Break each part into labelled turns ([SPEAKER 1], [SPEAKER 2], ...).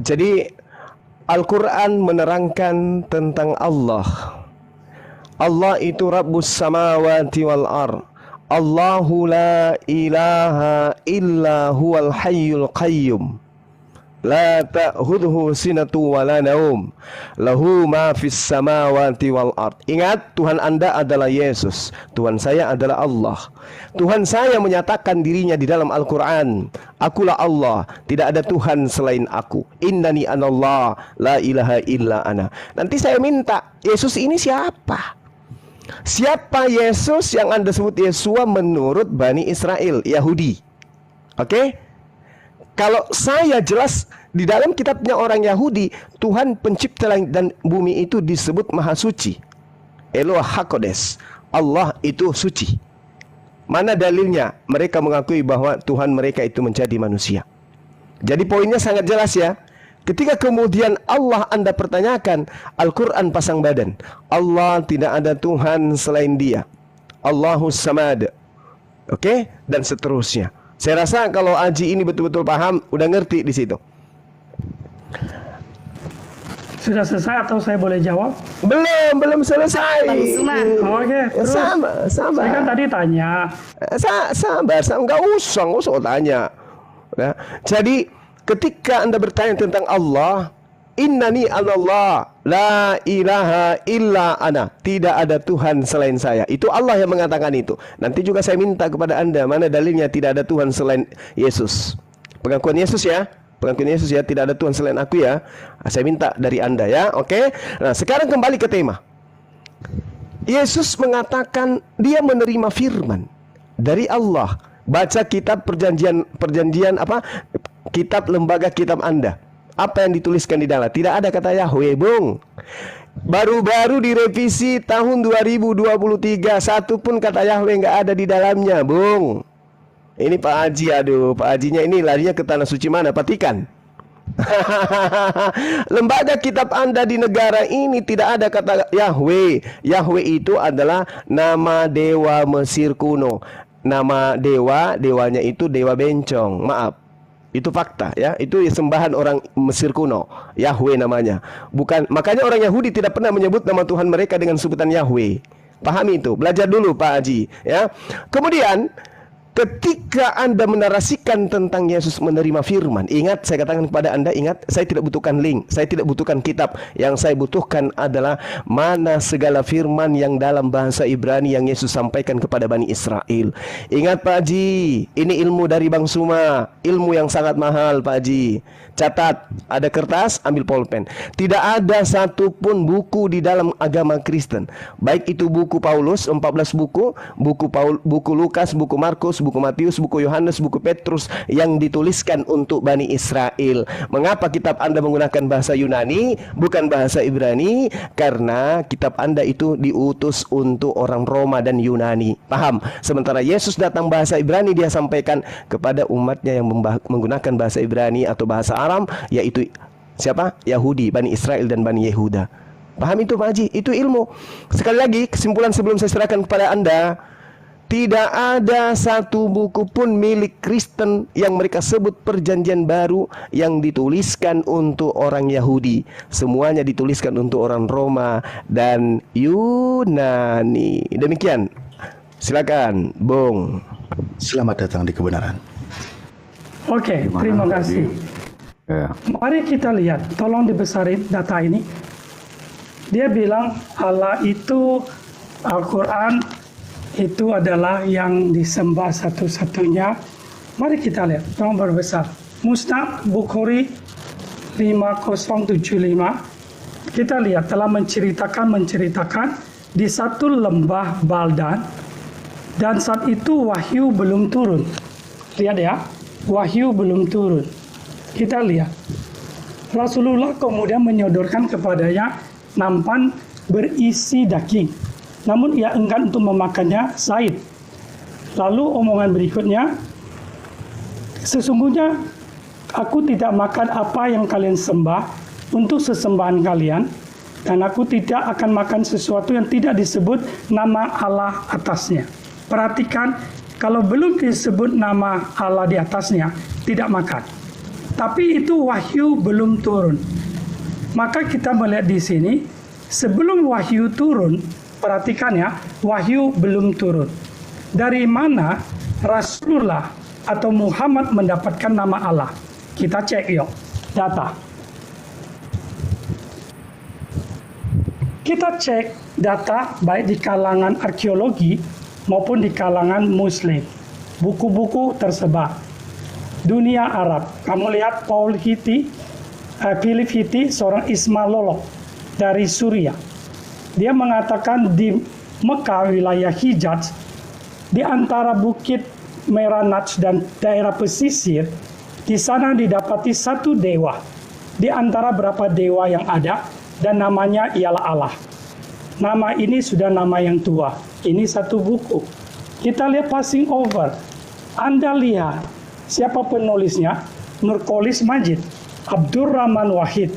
[SPEAKER 1] Jadi Al-Quran menerangkan tentang Allah. Allah itu Rabbus samawati wal ar. Allahu la ilaha illa huwal hayyul qayyum. La ta'khudhuhu sinatu wa la naum. Lahu ma fis samawati wal ard. Ingat, Tuhan Anda adalah Yesus. Tuhan saya adalah Allah. Tuhan saya menyatakan dirinya di dalam Al-Quran. Akulah Allah, tidak ada Tuhan selain aku. Innani anallah, la ilaha illa ana. Nanti saya minta, Yesus ini siapa? Siapa Yesus yang Anda sebut Yesua menurut Bani Israel, Yahudi? Oke? Kalau saya jelas di dalam kitabnya orang Yahudi, Tuhan pencipta langit dan bumi itu disebut Maha Suci. Eloah HaKodes. Allah itu suci. Mana dalilnya? Mereka mengakui bahwa Tuhan mereka itu menjadi manusia. Jadi poinnya sangat jelas ya. Ketika kemudian Allah Anda pertanyakan, Al-Quran pasang badan. Allah tidak ada Tuhan selain Dia. Allahus Samad. Oke? Dan seterusnya. Saya rasa kalau Aji ini betul-betul paham, udah ngerti di situ.
[SPEAKER 2] Sudah selesai atau saya boleh jawab?
[SPEAKER 1] Belum selesai.
[SPEAKER 2] Oke, terus
[SPEAKER 1] sabar.
[SPEAKER 2] Saya kan tadi tanya.
[SPEAKER 1] Sabar, nggak usah tanya. Ya. Jadi ketika Anda bertanya tentang Allah, innani anallah, la ilaha illa ana. Tidak ada Tuhan selain saya. Itu Allah yang mengatakan itu. Nanti juga saya minta kepada Anda, mana dalilnya tidak ada Tuhan selain Yesus. Pengakuan Yesus ya. Pengakuan Yesus ya, tidak ada Tuhan selain aku ya. Saya minta dari Anda ya. Oke. Nah, sekarang kembali ke tema. Yesus mengatakan dia menerima firman dari Allah. Baca kitab perjanjian apa? Kitab lembaga kitab Anda. Apa yang dituliskan di dalam? Tidak ada kata Yahweh, Bung. Baru-baru direvisi tahun 2023, satu pun kata Yahweh nggak ada di dalamnya, Bung. Ini Pak Haji, aduh, Pak Hajinya ini larinya ke tanah suci mana? Vatikan. Lembaga kitab Anda di negara ini tidak ada kata Yahweh. Yahweh itu adalah nama dewa Mesir kuno. Nama dewanya itu dewa bencong. Maaf. Itu fakta ya, itu sembahan orang Mesir kuno. Yahweh namanya. Bukan, makanya orang Yahudi tidak pernah menyebut nama Tuhan mereka dengan sebutan Yahweh. Pahami itu, belajar dulu Pak Haji ya. Kemudian ketika Anda menarasikan tentang Yesus menerima firman, ingat saya katakan kepada Anda, ingat saya tidak butuhkan link, saya tidak butuhkan kitab. Yang saya butuhkan adalah mana segala firman yang dalam bahasa Ibrani yang Yesus sampaikan kepada Bani Israel. Ingat Pak Haji, ini ilmu dari Bang Suma, ilmu yang sangat mahal Pak Haji. Catat, ada kertas, ambil pulpen. Tidak ada satupun buku di dalam agama Kristen, baik itu buku Paulus 14 buku, buku Lukas, buku Markus, buku Matius, buku Yohanes, buku Petrus yang dituliskan untuk Bani Israel. Mengapa kitab Anda menggunakan bahasa Yunani bukan bahasa Ibrani? Karena kitab Anda itu diutus untuk orang Roma dan Yunani. Paham? Sementara Yesus datang bahasa Ibrani, dia sampaikan kepada umatnya yang menggunakan bahasa Ibrani atau bahasa Aram, yaitu siapa? Yahudi, Bani Israel dan Bani Yehuda. Paham itu Pak Haji? Itu ilmu. Sekali lagi kesimpulan sebelum saya serahkan kepada Anda, tidak ada satu buku pun milik Kristen yang mereka sebut perjanjian baru yang dituliskan untuk orang Yahudi. Semuanya dituliskan untuk orang Roma dan Yunani. Demikian. Silakan, Bung.
[SPEAKER 3] Selamat datang di kebenaran.
[SPEAKER 2] Oke, terima kasih.
[SPEAKER 3] Ya.
[SPEAKER 2] Mari kita lihat, tolong dibesarin data ini. Dia bilang Allah itu, Al-Quran itu adalah yang disembah satu-satunya. Mari kita lihat, tolong berbesar. Musnad Bukhari 5075. Kita lihat telah menceritakan di satu lembah Baldan, dan saat itu wahyu belum turun. Lihat ya, wahyu belum turun. Kita lihat, Rasulullah kemudian menyodorkan kepadanya nampan berisi daging, namun ia enggan untuk memakannya. Zaid. Lalu omongan berikutnya, sesungguhnya aku tidak makan apa yang kalian sembah untuk sesembahan kalian, dan aku tidak akan makan sesuatu yang tidak disebut nama Allah atasnya. Perhatikan, kalau belum disebut nama Allah di atasnya, tidak makan. Tapi itu wahyu belum turun. Maka kita melihat di sini, sebelum wahyu turun, perhatikan ya, wahyu belum turun. Dari mana Rasulullah atau Muhammad mendapatkan nama Allah? Kita cek yuk, data. Kita cek data baik di kalangan arkeologi maupun di kalangan Muslim. Buku-buku tersebar. Dunia Arab. Kamu lihat Philip Hitti, seorang Ismailolog dari Suriah. Dia mengatakan di Mekah, wilayah Hijaz, di antara bukit Merah Nats dan daerah pesisir, di sana didapati satu dewa. Di antara berapa dewa yang ada, dan namanya ialah Allah. Nama ini sudah nama yang tua. Ini satu buku. Kita lihat passing over. Anda lihat siapa penulisnya? Nurkolis Majid, Abdurrahman Wahid,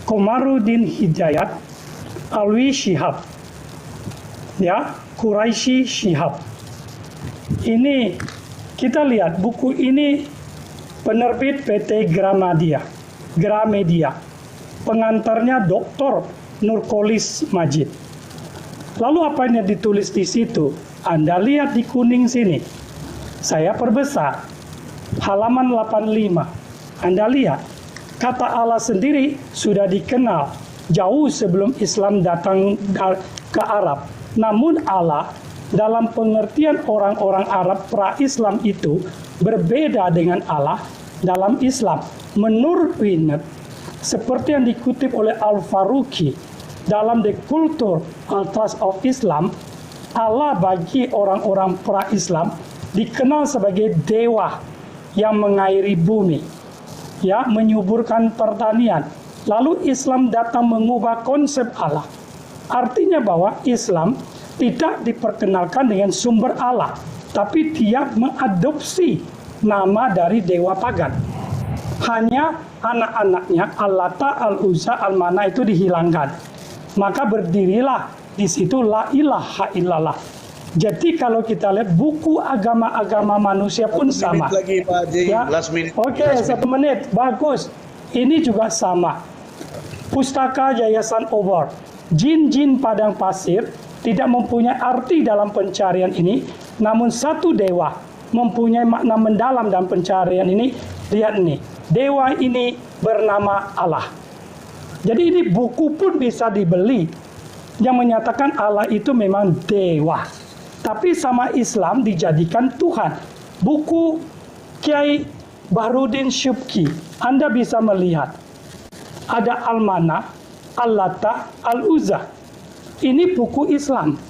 [SPEAKER 2] Komarudin Hidayat, Alwi Shihab, ya, Quraisy Shihab. Ini kita lihat buku ini penerbit PT Gramedia. Pengantarnya Dr. Nurkolis Majid. Lalu apa yang ditulis di situ? Anda lihat di kuning sini. Saya perbesar. Halaman 85. Anda lihat, kata Allah sendiri sudah dikenal jauh sebelum Islam datang ke Arab. Namun Allah dalam pengertian orang-orang Arab pra-Islam itu berbeda dengan Allah dalam Islam. Menurut Winnet, seperti yang dikutip oleh Al-Faruqi dalam The Culture and Trust of Islam, Allah bagi orang-orang pra-Islam dikenal sebagai dewa yang mengairi bumi, ya, menyuburkan pertanian. Lalu Islam datang mengubah konsep Allah. Artinya bahwa Islam tidak diperkenalkan dengan sumber Allah, tapi dia mengadopsi nama dari dewa pagan. Hanya anak-anaknya Al-Lata, Al-Uzza, Al-Mana itu dihilangkan. Maka berdirilah di situ la ilaha illallah. Jadi kalau kita lihat buku agama-agama manusia pun sama.
[SPEAKER 4] Lagi Pak Haji,
[SPEAKER 2] Ya.
[SPEAKER 4] last minute.
[SPEAKER 2] Oke, 1 menit. Bagus. Ini juga sama. Pustaka Yayasan Obor. Jin-jin padang pasir tidak mempunyai arti dalam pencarian ini, namun satu dewa mempunyai makna mendalam dalam pencarian ini. Lihat nih, dewa ini bernama Allah. Jadi ini buku pun bisa dibeli yang menyatakan Allah itu memang dewa. Tapi sama Islam dijadikan Tuhan. Buku Kiai Bahrudin Syubki, Anda bisa melihat ada Al-Mana, Al-Lata, Al-Uzza. Ini buku Islam,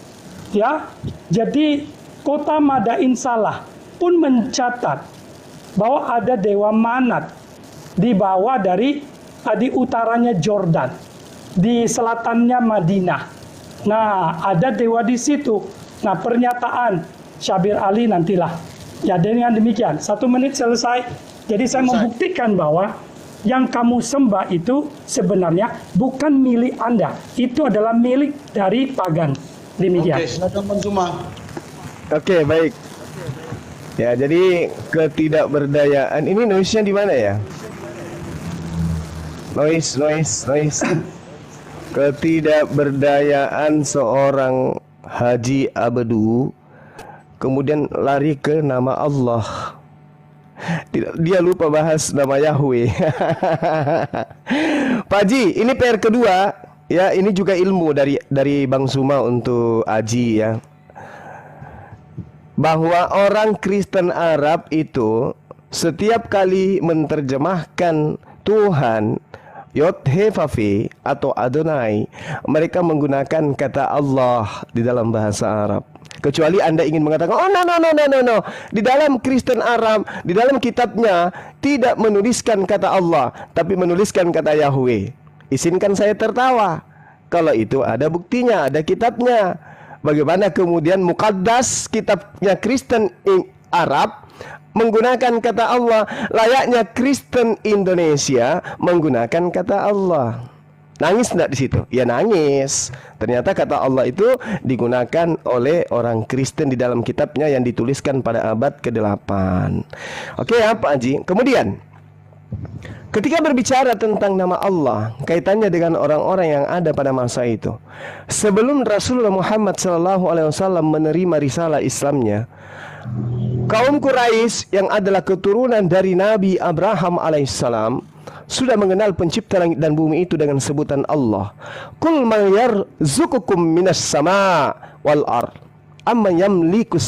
[SPEAKER 2] ya. Jadi Kota Madain Salah pun mencatat bahwa ada dewa Manat di bawah di utaranya Jordan, di selatannya Madinah. Nah, ada dewa di situ. Nah, pernyataan Syabir Ali nantilah. Ya, dengan demikian 1 menit selesai. Jadi saya membuktikan bahwa yang kamu sembah itu sebenarnya bukan milik Anda. Itu adalah milik dari pagan. Demikian.
[SPEAKER 4] Oke, silakan Bang Suma.
[SPEAKER 1] Oke, baik. Ya, jadi ketidakberdayaan ini noise-nya di mana ya? Noise. Ketidakberdayaan seorang Haji Abdu kemudian lari ke nama Allah. Dia lupa bahas nama Yahweh. Pak Haji, ini PR kedua ya, ini juga ilmu dari Bang Suma untuk Haji ya. Bahwa orang Kristen Arab itu setiap kali menerjemahkan Tuhan Yod-He-Vav-He atau Adonai, mereka menggunakan kata Allah di dalam bahasa Arab. Kecuali Anda ingin mengatakan, oh no. Di dalam Kristen Arab, di dalam kitabnya tidak menuliskan kata Allah, tapi menuliskan kata Yahweh. Izinkan saya tertawa. Kalau itu ada buktinya, ada kitabnya. Bagaimana kemudian Muqaddas, kitabnya Kristen Arab, menggunakan kata Allah, layaknya Kristen Indonesia menggunakan kata Allah. Nangis enggak di situ? Ya nangis. Ternyata kata Allah itu digunakan oleh orang Kristen di dalam kitabnya yang dituliskan pada abad ke-8. Oke ya Pak Haji. Kemudian Ketika berbicara tentang nama Allah, kaitannya dengan orang-orang yang ada pada masa itu. Sebelum Rasulullah Muhammad SAW menerima risalah Islamnya, kaum Quraisy yang adalah keturunan dari Nabi Abraham alaihissalam sudah mengenal pencipta langit dan bumi itu dengan sebutan Allah. Qul man yarzuqukum minas sama' wal ard amman yamlikus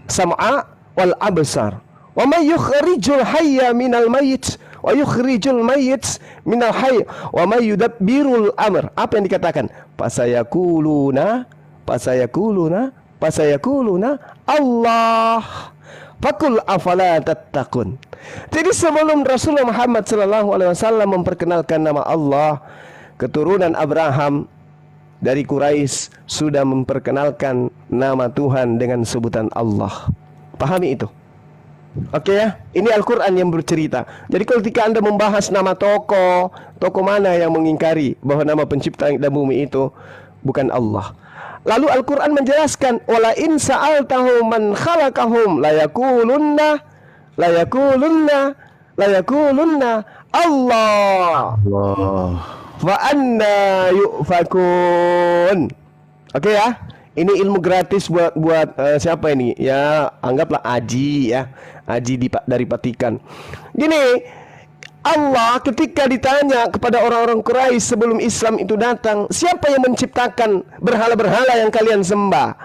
[SPEAKER 1] sam'a wal absar wa may yukhrijul hayya minal mayyit wa yukhrijul mayyit minal hayy wa may yudabbirul amr. Apa yang dikatakan? Fasayaquluna Allah. Fakul afala tattaqun. Jadi sebelum Rasulullah Muhammad SAW memperkenalkan nama Allah, keturunan Abraham dari Quraisy sudah memperkenalkan nama Tuhan dengan sebutan Allah. Pahami itu. Oke ya, ini Al-Quran yang bercerita. Jadi ketika Anda membahas nama tokoh mana yang mengingkari bahwa nama pencipta langit dan bumi itu bukan Allah. Lalu Al-Quran menjelaskan, wala in sa'altahum man khalaqahum layakulunna Allah. Wa anna yu'fakun. Oke ya. Ini ilmu gratis buat siapa ini? Ya, anggaplah Aji ya. Aji dari Patikan. Gini, Allah ketika ditanya kepada orang-orang Quraisy sebelum Islam itu datang, siapa yang menciptakan berhala-berhala yang kalian sembah?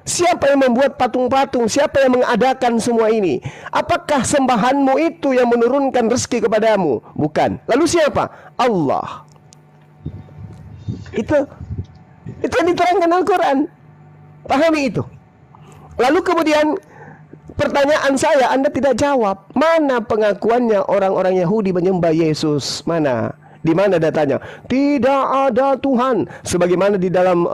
[SPEAKER 1] Siapa yang membuat patung-patung? Siapa yang mengadakan semua ini? Apakah sembahanmu itu yang menurunkan rezeki kepadamu? Bukan. Lalu siapa? Allah. Itu yang diterangkan Al-Quran. Pahami itu. Lalu kemudian pertanyaan saya, Anda tidak jawab. Mana pengakuannya orang-orang Yahudi menyembah Yesus? Mana? Di mana datanya? Tidak ada Tuhan. Sebagaimana di dalam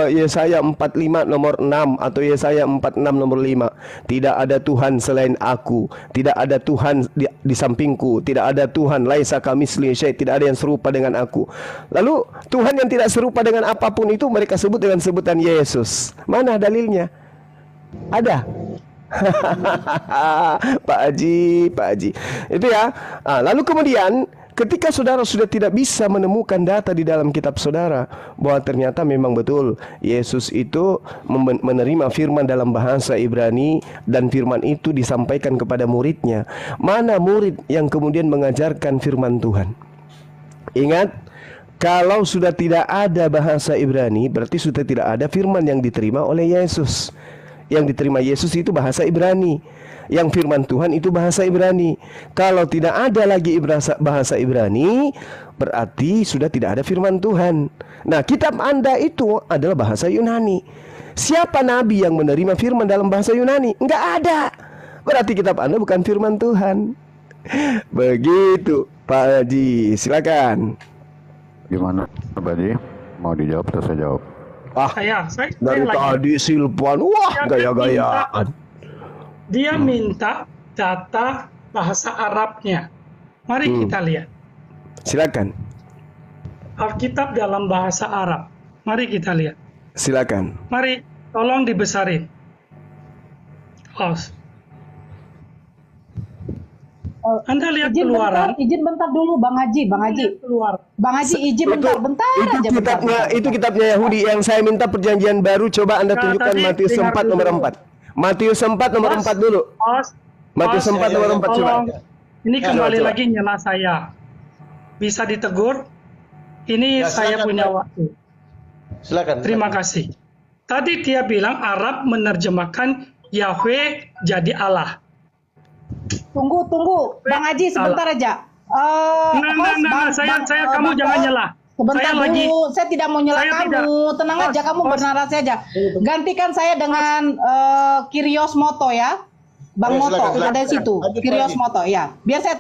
[SPEAKER 1] Yesaya 45 nomor 6 atau Yesaya 46 nomor 5. Tidak ada Tuhan selain aku. Tidak ada Tuhan di sampingku. Tidak ada Tuhan laisa kamitslihi syai'. Tidak ada yang serupa dengan aku. Lalu Tuhan yang tidak serupa dengan apapun itu mereka sebut dengan sebutan Yesus. Mana dalilnya? Ada. Pak Haji. Itu ya. Lalu kemudian ketika saudara sudah tidak bisa menemukan data di dalam kitab saudara bahwa ternyata memang betul Yesus itu menerima firman dalam bahasa Ibrani dan firman itu disampaikan kepada muridnya. Mana murid yang kemudian mengajarkan firman Tuhan? Ingat, kalau sudah tidak ada bahasa Ibrani berarti sudah tidak ada firman yang diterima oleh Yesus. Yang diterima Yesus itu bahasa Ibrani, yang firman Tuhan itu bahasa Ibrani. Kalau tidak ada lagi bahasa Ibrani, berarti sudah tidak ada firman Tuhan. Nah, kitab Anda itu adalah bahasa Yunani. Siapa nabi yang menerima firman dalam bahasa Yunani? Enggak ada. Berarti kitab Anda bukan firman Tuhan. Begitu, Pak Haji. Silakan.
[SPEAKER 3] Gimana, Pak Haji? Mau dijawab atau saya jawab?
[SPEAKER 2] Saya
[SPEAKER 1] Dari
[SPEAKER 2] lagi.
[SPEAKER 1] tadi Silvan, wah gaya-gayaan.
[SPEAKER 2] Dia minta data bahasa Arabnya. Mari kita lihat.
[SPEAKER 1] Silakan.
[SPEAKER 2] Alkitab dalam bahasa Arab. Mari kita lihat.
[SPEAKER 1] Silakan.
[SPEAKER 2] Mari, tolong dibesarin. Anda lihat keluaran.
[SPEAKER 4] Izin bentar dulu, Bang Haji.
[SPEAKER 2] Keluar.
[SPEAKER 4] Bang Haji, izin bentar aja.
[SPEAKER 1] Itu kitabnya Yahudi yang saya minta perjanjian baru. Coba Anda tunjukkan
[SPEAKER 2] tadi
[SPEAKER 1] Matius 4
[SPEAKER 2] dengar
[SPEAKER 1] nomor
[SPEAKER 2] dulu.
[SPEAKER 1] 4. Matius 4 nomor 4 dulu. Matius 4 nomor 4 coba.
[SPEAKER 2] Ini kembali
[SPEAKER 1] coba.
[SPEAKER 2] lagi nyala saya. Bisa ditegur? Ini saya punya waktu.
[SPEAKER 5] Silakan.
[SPEAKER 2] Terima kasih. Tadi dia bilang Arab menerjemahkan Yahweh jadi Allah.
[SPEAKER 4] Tunggu. Bang Haji, sebentar aja.
[SPEAKER 2] Saya kamu jangan nyela.
[SPEAKER 4] Sebentar dulu, saya tidak mau nyela kamu. Tenang aja, kamu bernarasi aja. Gantikan saya dengan Kyrios Moto ya. Bang Moto,
[SPEAKER 5] silakan.
[SPEAKER 4] ada di situ. Kyrios Moto ya. Biar saya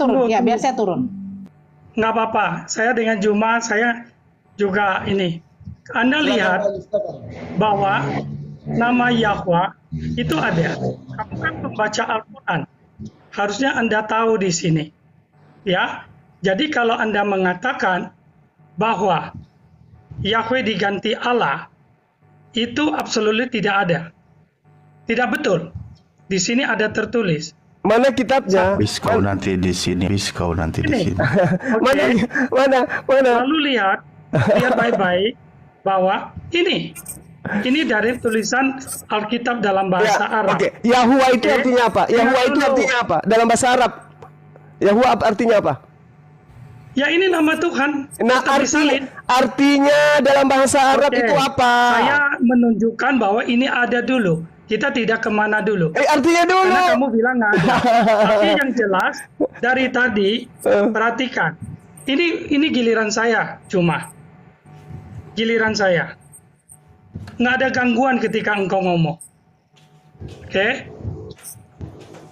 [SPEAKER 4] turun.
[SPEAKER 2] Nggak apa-apa. Saya dengan Juma, saya juga ini. Anda lihat bahwa nama Yahweh itu ada. Kamu kan membaca Al-Quran. Harusnya Anda tahu di sini. Ya. Jadi kalau Anda mengatakan bahwa Yahweh diganti Allah, itu absolutely tidak ada. Tidak betul. Di sini ada tertulis
[SPEAKER 1] Mana kitabnya?
[SPEAKER 3] Bis kau nanti di sini. Bis kau nanti di
[SPEAKER 2] Ini.
[SPEAKER 3] sini.
[SPEAKER 1] Mana mana?
[SPEAKER 2] Lalu lihat baik-baik bahwa ini dari tulisan Alkitab dalam bahasa Arab.
[SPEAKER 1] Oke. Yahuwa itu
[SPEAKER 2] Oke.
[SPEAKER 1] artinya apa? Yahuwa itu
[SPEAKER 2] Dulu.
[SPEAKER 1] artinya apa? Dalam bahasa Arab. Yahuwa artinya apa?
[SPEAKER 2] Ya ini nama Tuhan.
[SPEAKER 1] Nah,
[SPEAKER 2] Tetap disalin.
[SPEAKER 1] artinya dalam bahasa Arab
[SPEAKER 2] Oke.
[SPEAKER 1] itu apa?
[SPEAKER 2] Saya menunjukkan bahwa ini ada dulu. Kita tidak kemana dulu.
[SPEAKER 1] Artinya dulu.
[SPEAKER 2] Karena kamu bilang nggak ada. Tapi yang jelas dari tadi perhatikan. Ini giliran saya cuma. Giliran saya. Nggak ada gangguan ketika engkau ngomong. Oke?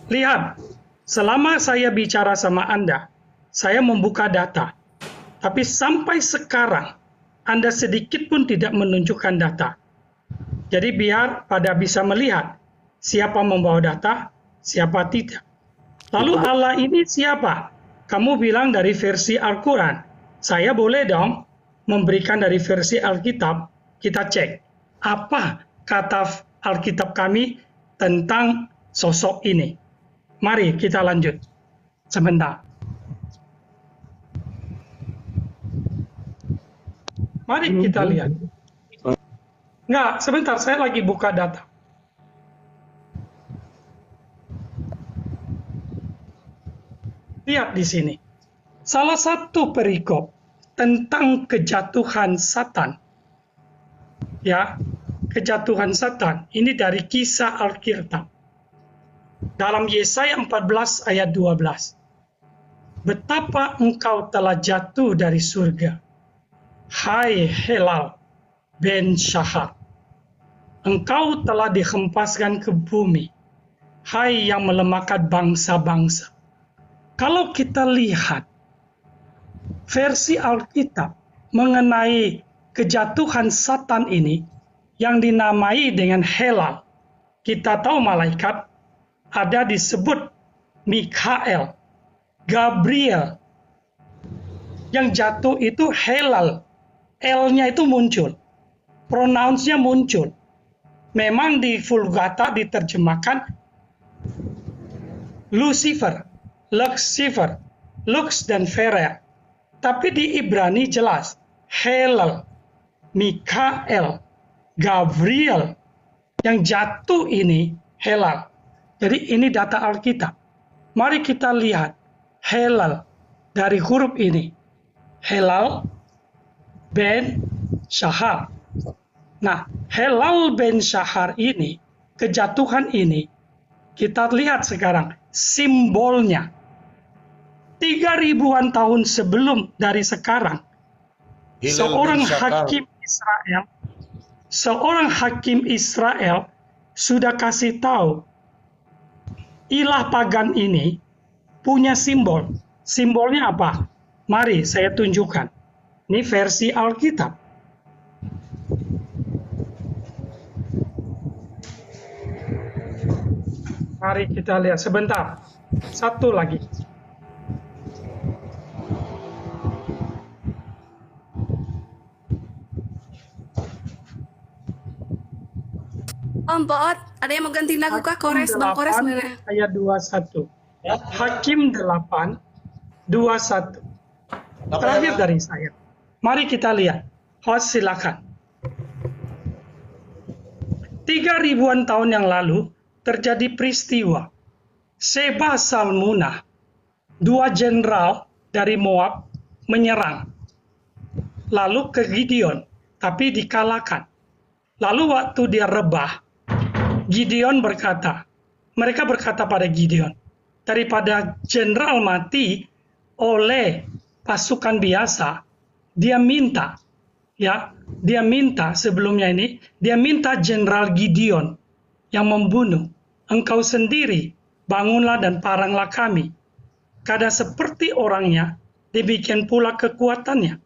[SPEAKER 2] Lihat. Selama saya bicara sama Anda, saya membuka data. Tapi sampai sekarang, Anda sedikit pun tidak menunjukkan data. Jadi biar pada bisa melihat siapa membawa data, siapa tidak. Lalu Allah ini siapa? Kamu bilang dari versi Al-Quran. Saya boleh dong memberikan dari versi Alkitab, kita cek. Apa kata Alkitab kami tentang sosok ini? Mari kita lanjut. Sebentar. Mari kita lihat. Enggak, sebentar, saya lagi buka data. Lihat di sini. Salah satu perikop tentang kejatuhan Satan. Ya, kejatuhan Satan. Ini dari kisah Alkitab. Dalam Yesaya 14 ayat 12. Betapa engkau telah jatuh dari surga. Hai Helal ben Shahar. Engkau telah dihempaskan ke bumi. Hai yang melemahkan bangsa-bangsa. Kalau kita lihat versi Alkitab mengenai kejatuhan Satan ini yang dinamai dengan Helal. Kita tahu malaikat ada disebut Mikael, Gabriel. Yang jatuh itu Helal. L-nya itu muncul. Pronouns-nya muncul. Memang di Vulgata diterjemahkan Lucifer, Lucifer, Lux dan Ferer. Tapi di Ibrani jelas Helal, Mikael, Gabriel. Yang jatuh ini Helal. Jadi ini data Alkitab. Mari kita lihat Helal dari huruf ini. Helal ben Shahar. Nah, Helal ben Shahar ini, kejatuhan ini, kita lihat sekarang simbolnya. 3.000-an tahun sebelum dari sekarang, seorang hakim Israel sudah kasih tahu ilah pagan ini punya simbol. Simbolnya apa? Mari saya tunjukkan. Ini versi Alkitab. Mari kita lihat sebentar. Satu lagi.
[SPEAKER 5] Om Poot, ada yang mau ganti lagu kah? Kores, Bang Kores mana?
[SPEAKER 2] Ayat 21. Hakim 8, 21. Terakhir dari saya. Mari kita lihat. Host silakan. 3.000-an tahun yang lalu terjadi peristiwa. Seba Salmunah, 2 jenderal dari Moab menyerang. Lalu ke Gideon, tapi dikalahkan. Lalu waktu dia rebah, Gideon mereka berkata pada Gideon, daripada jenderal mati oleh pasukan biasa, dia minta sebelumnya ini, dia minta jenderal Gideon yang membunuh. Engkau sendiri, bangunlah dan paranglah kami. Kada seperti orangnya, demikian pula kekuatannya.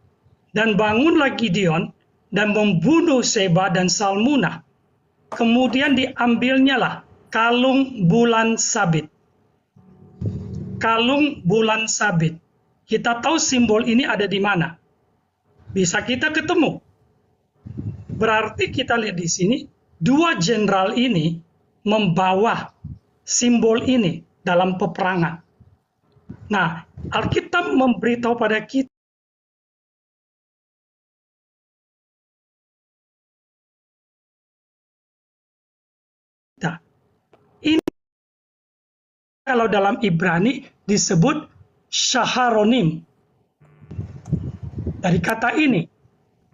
[SPEAKER 2] Dan bangunlah Gideon dan membunuh Seba dan Salmunah. Kemudian diambilnyalah kalung bulan sabit. Kalung bulan sabit. Kita tahu simbol ini ada di mana. Bisa kita ketemu. Berarti kita lihat di sini, 2 jenderal ini membawa simbol ini. dalam peperangan. Nah, Alkitab memberitahu pada kita ini kalau dalam Ibrani disebut Shaharonim. Dari kata ini,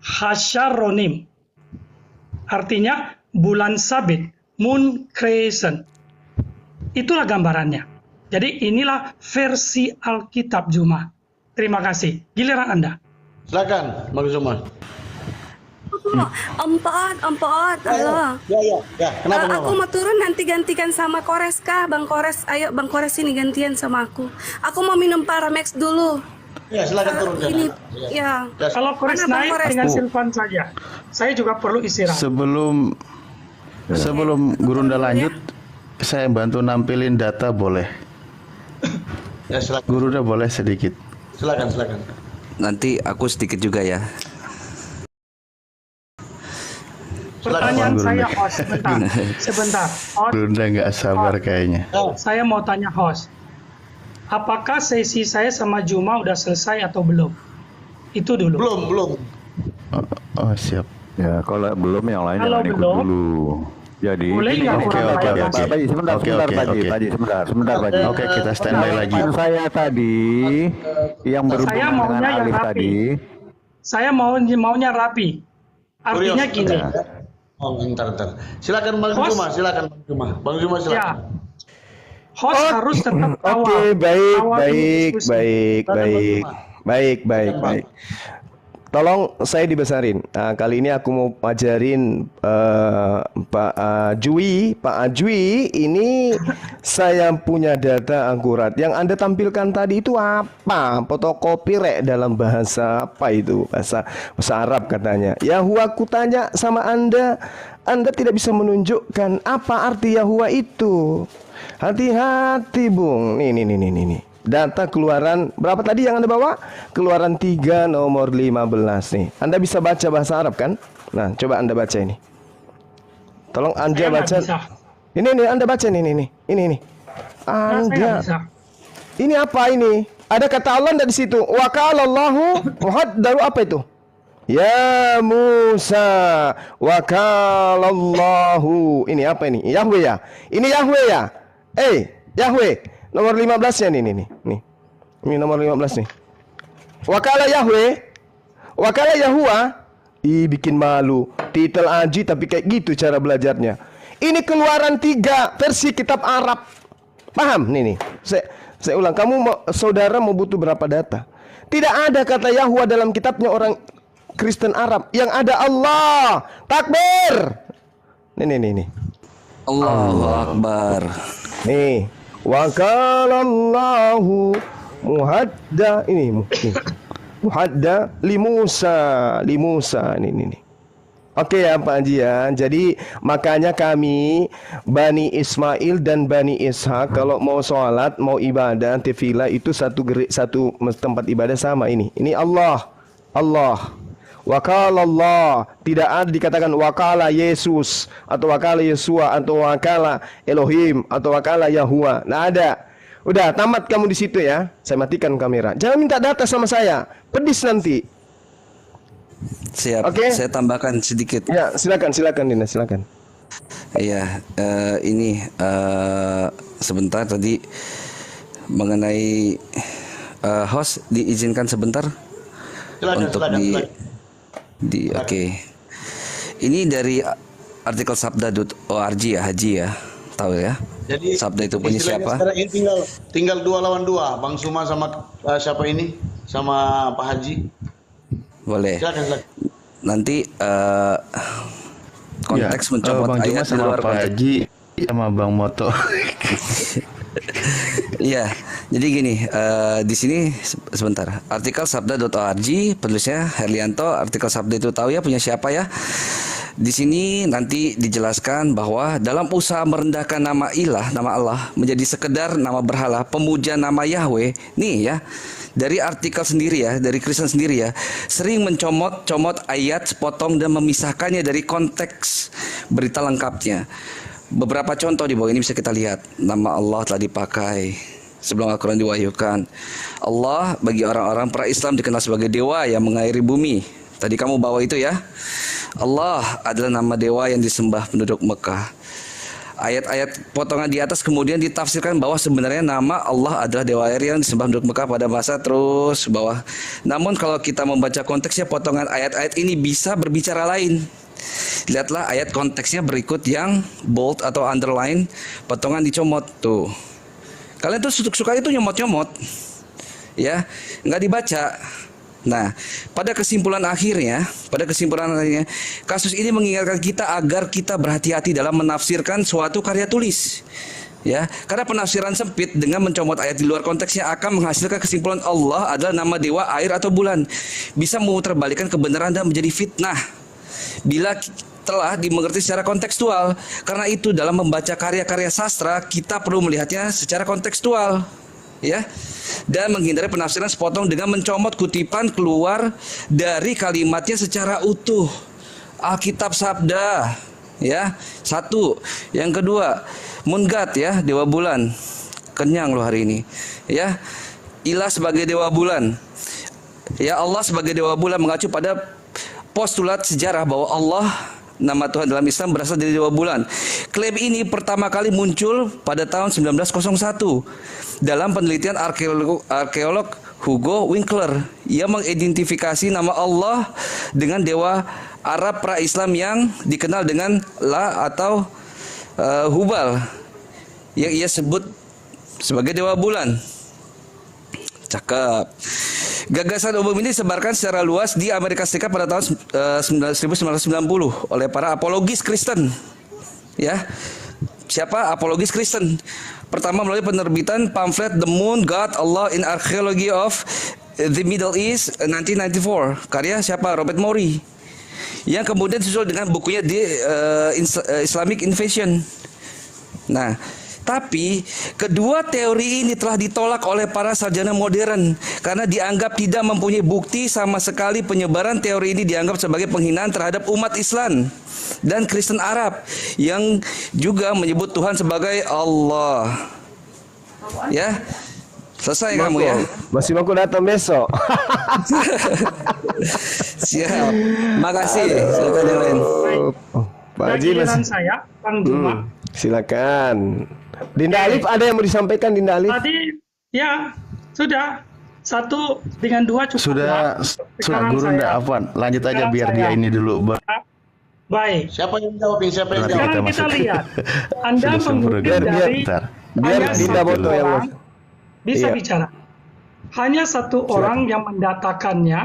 [SPEAKER 2] Hasharonim, artinya bulan sabit, moon crescent. Itulah gambarannya. Jadi inilah versi Alkitab Juma. Terima kasih. Giliran Anda.
[SPEAKER 6] Silakan, Bang Zuma.
[SPEAKER 5] Empat, halo.
[SPEAKER 6] Ya. Kenapa?
[SPEAKER 5] Aku mau turun nanti gantikan sama Kores kah? Bang Kores, ayo Bang Kores ini gantian sama aku. Aku mau minum Paramex dulu.
[SPEAKER 6] Ya, silakan turun.
[SPEAKER 5] Ini, ya.
[SPEAKER 2] Kalau Kores
[SPEAKER 5] Mana Bang
[SPEAKER 2] naik
[SPEAKER 5] Kores?
[SPEAKER 2] dengan Silvan saja. Saya juga perlu istirahat.
[SPEAKER 3] Sebelum Gurunda lanjut, saya bantu nampilin data boleh.
[SPEAKER 6] Ya, silakan.
[SPEAKER 3] Gurunda boleh sedikit.
[SPEAKER 6] Silakan.
[SPEAKER 7] Nanti aku sedikit juga ya.
[SPEAKER 2] Pertanyaan
[SPEAKER 3] Silakan,
[SPEAKER 2] saya,
[SPEAKER 3] Guru.
[SPEAKER 2] host, sebentar. Host,
[SPEAKER 3] Gurunda nggak sabar kayaknya.
[SPEAKER 2] saya mau tanya host. Apakah sesi saya sama Juma udah selesai atau belum? Itu dulu.
[SPEAKER 6] Belum.
[SPEAKER 3] Oh, siap. Ya, kalau belum yang lain
[SPEAKER 2] Kalau
[SPEAKER 3] jangan ikut
[SPEAKER 2] belum,
[SPEAKER 3] dulu. Jadi
[SPEAKER 2] boleh nggak
[SPEAKER 3] oke,
[SPEAKER 2] kurang
[SPEAKER 3] oke,
[SPEAKER 2] banyak?
[SPEAKER 3] oke.
[SPEAKER 8] Pak Haji, sebentar,
[SPEAKER 3] Oke,
[SPEAKER 8] sebentar,
[SPEAKER 3] oke,
[SPEAKER 8] Pak Haji,
[SPEAKER 3] oke.
[SPEAKER 8] Pak Haji, sebentar, Pak Haji.
[SPEAKER 3] Oke, kita standby lagi.
[SPEAKER 8] Yang saya tadi, yang berhubungan dengan
[SPEAKER 2] maunya yang
[SPEAKER 8] Alif
[SPEAKER 2] rapi.
[SPEAKER 8] tadi,
[SPEAKER 2] Saya maunya rapi. Artinya
[SPEAKER 6] Kurios.
[SPEAKER 2] gini.
[SPEAKER 6] Oh, bentar. Silakan Bang
[SPEAKER 2] Host.
[SPEAKER 6] Zuma, silakan. Bang Zuma
[SPEAKER 2] Ya.
[SPEAKER 6] silakan.
[SPEAKER 2] Host harus tetap kawal.
[SPEAKER 1] Oke, baik,
[SPEAKER 2] Kawal
[SPEAKER 1] baik,
[SPEAKER 2] diskusi.
[SPEAKER 1] baik, baik, baik, baik, baik. Tolong saya dibesarin. Nah, kali ini aku mau ajarin Pak Ajwi. Ini saya punya data akurat. Yang Anda tampilkan tadi itu apa? Fotokopi dalam bahasa apa itu? Bahasa Arab katanya. Yahuwa aku tanya sama Anda tidak bisa menunjukkan apa arti Yahuwa itu. Hati-hati, Bung. Nih. Data keluaran berapa tadi yang Anda bawa? Keluaran 3 nomor 15 nih. Anda bisa baca bahasa Arab kan? Nah, coba Anda baca ini. Tolong Anda
[SPEAKER 2] Saya nggak
[SPEAKER 1] baca.
[SPEAKER 2] bisa.
[SPEAKER 1] Ini Anda baca nih. Ini.
[SPEAKER 2] Nah, saya nggak
[SPEAKER 1] Anda.
[SPEAKER 2] bisa.
[SPEAKER 1] Ini apa ini? Ada kata Allah enggak di situ? Wa qala Allahu muhaddaru apa itu? Ya Musa wa qala Allahu. Ini apa ini? Yahweh ya? Ini Yahweh ya? Yahweh. Nomor 15-nya nih. Ini nomor 15 nih. Wakala Yahweh, wakala Yahuwa. Bikin malu. Titel Aji tapi kayak gitu cara belajarnya. Ini keluaran 3 versi kitab Arab. Paham? Nih. Saya ulang. Saudara mau butuh berapa data? Tidak ada kata Yahuwa dalam kitabnya orang Kristen Arab. Yang ada Allah. Takbir. Nih.
[SPEAKER 7] Allahu Akbar.
[SPEAKER 1] Nih, wakalallahu muhadda ini muhadda limusa ini. Oke ya Pak Haji ya. Jadi makanya kami Bani Ismail dan Bani Ishak kalau mau sholat, mau ibadah, tefilah itu satu tempat ibadah sama ini. Ini Allah. Wakala Allah, tidak ada dikatakan wakala Yesus atau wakala Yesua atau wakala Elohim atau wakala Yahuwa. Nggak ada. Udah tamat kamu di situ ya. Saya matikan kamera. Jangan minta data sama saya. Pedis nanti.
[SPEAKER 7] Siap.
[SPEAKER 1] Oke.
[SPEAKER 7] Saya tambahkan sedikit.
[SPEAKER 1] Ya silakan Dina silakan.
[SPEAKER 7] Iya, ini sebentar tadi mengenai host diizinkan sebentar untuk oke. Ini dari artikel sabda.org ya, Haji ya. Tahu ya?
[SPEAKER 6] Jadi
[SPEAKER 7] Sabda itu punya
[SPEAKER 6] istilahnya
[SPEAKER 7] siapa?
[SPEAKER 6] Sekarang ini tinggal 2 lawan 2. Bang Zuma sama siapa ini? Sama Pak Haji.
[SPEAKER 7] Boleh.
[SPEAKER 6] Silakan.
[SPEAKER 7] Nanti konteks mencopot
[SPEAKER 3] Bang Juma
[SPEAKER 7] ayat di
[SPEAKER 3] sama
[SPEAKER 7] luar
[SPEAKER 3] Pak
[SPEAKER 7] konteks.
[SPEAKER 3] Haji sama Bang Moto.
[SPEAKER 7] Iya, jadi gini, di sini sebentar. Artikel sabda.org, penulisnya Herlianto. Artikel sabda itu tahu ya punya siapa ya? Di sini nanti dijelaskan bahwa dalam usaha merendahkan nama ilah, nama Allah menjadi sekedar nama berhala, pemuja nama Yahweh. Nih ya, dari artikel sendiri ya, dari Kristen sendiri ya, sering mencomot-comot ayat, sepotong dan memisahkannya dari konteks berita lengkapnya. Beberapa contoh di bawah ini bisa kita lihat. Nama Allah telah dipakai sebelum Al-Quran diwahyukan. Allah bagi orang-orang pra-Islam dikenal sebagai dewa yang mengairi bumi. Tadi kamu bawa itu ya. Allah adalah nama dewa yang disembah penduduk Mekah. Ayat-ayat potongan di atas kemudian ditafsirkan bahwa sebenarnya nama Allah adalah dewa air yang disembah penduduk Mekah pada masa terus bawah. Namun kalau kita membaca konteksnya, potongan ayat-ayat ini bisa berbicara lain. Lihatlah ayat konteksnya berikut yang bold atau underline, potongan dicomot tuh. Kalian tuh suka itu nyomot-nyomot, ya, nggak dibaca. Nah, pada kesimpulan akhirnya, kasus ini mengingatkan kita agar kita berhati-hati dalam menafsirkan suatu karya tulis. Ya, karena penafsiran sempit dengan mencomot ayat di luar konteksnya akan menghasilkan kesimpulan Allah adalah nama dewa, air atau bulan. Bisa memutarbalikkan kebenaran dan menjadi fitnah bila telah dimengerti secara kontekstual. Karena itu dalam membaca karya-karya sastra kita perlu melihatnya secara kontekstual, ya, dan menghindari penafsiran sepotong dengan mencomot kutipan keluar dari kalimatnya secara utuh. Alkitab sabda, ya, satu. Yang kedua, Mungat, ya, dewa bulan. Kenyang loh hari ini, ya. Ilah sebagai dewa bulan, ya, Allah sebagai dewa bulan mengacu pada postulat sejarah bahwa Allah, nama Tuhan dalam Islam, berasal dari dewa bulan. Klaim ini pertama kali muncul pada tahun 1901 dalam penelitian arkeolog Hugo Winkler yang mengidentifikasi nama Allah dengan dewa Arab pra-Islam yang dikenal dengan La atau Hubal, yang ia sebut sebagai dewa bulan. Cakep. Gagasan umum ini disebarkan secara luas di Amerika Serikat pada tahun 1990 oleh para apologis Kristen. Ya, siapa apologis Kristen? Pertama melalui penerbitan pamflet The Moon, God, Allah in Archaeology of the Middle East 1994, karya siapa? Robert Morey. Yang kemudian disusul dengan bukunya The Islamic Invasion. Nah, tapi kedua teori ini telah ditolak oleh para sarjana modern karena dianggap tidak mempunyai bukti sama sekali. Penyebaran teori ini dianggap sebagai penghinaan terhadap umat Islam dan Kristen Arab yang juga menyebut Tuhan sebagai Allah. Ya, selesai kamu ya.
[SPEAKER 1] Masih mau datang besok.
[SPEAKER 7] Siap. Makasih. Silakan yang lain.
[SPEAKER 1] Pak Haji
[SPEAKER 2] Giliran
[SPEAKER 1] masih.
[SPEAKER 2] saya, Bang Juma.
[SPEAKER 1] Silakan. Dinda Alif ada yang mau disampaikan, Dinda Alif?
[SPEAKER 2] Tadi ya sudah 1 dengan 2 cukup.
[SPEAKER 8] Sudah
[SPEAKER 2] Sekarang
[SPEAKER 8] guru
[SPEAKER 2] saya-
[SPEAKER 8] ndak Afwan. Lanjut aja
[SPEAKER 2] sekarang
[SPEAKER 8] biar
[SPEAKER 2] saya-
[SPEAKER 8] dia ini dulu.
[SPEAKER 2] Baik.
[SPEAKER 6] Siapa yang jawab? Siapa yang
[SPEAKER 8] Nanti
[SPEAKER 6] jawab?
[SPEAKER 2] Sekarang
[SPEAKER 8] kita
[SPEAKER 2] kita
[SPEAKER 8] masuk.
[SPEAKER 2] lihat. Anda
[SPEAKER 8] Sudah sempurna.
[SPEAKER 2] mengutip
[SPEAKER 1] Biar-
[SPEAKER 2] dari
[SPEAKER 8] Bentar.
[SPEAKER 1] Biar
[SPEAKER 2] hanya
[SPEAKER 1] Dinda
[SPEAKER 2] satu
[SPEAKER 1] Boto yang
[SPEAKER 2] orang bisa
[SPEAKER 1] Iya.
[SPEAKER 2] bicara. Hanya satu orang yang mendatakannya,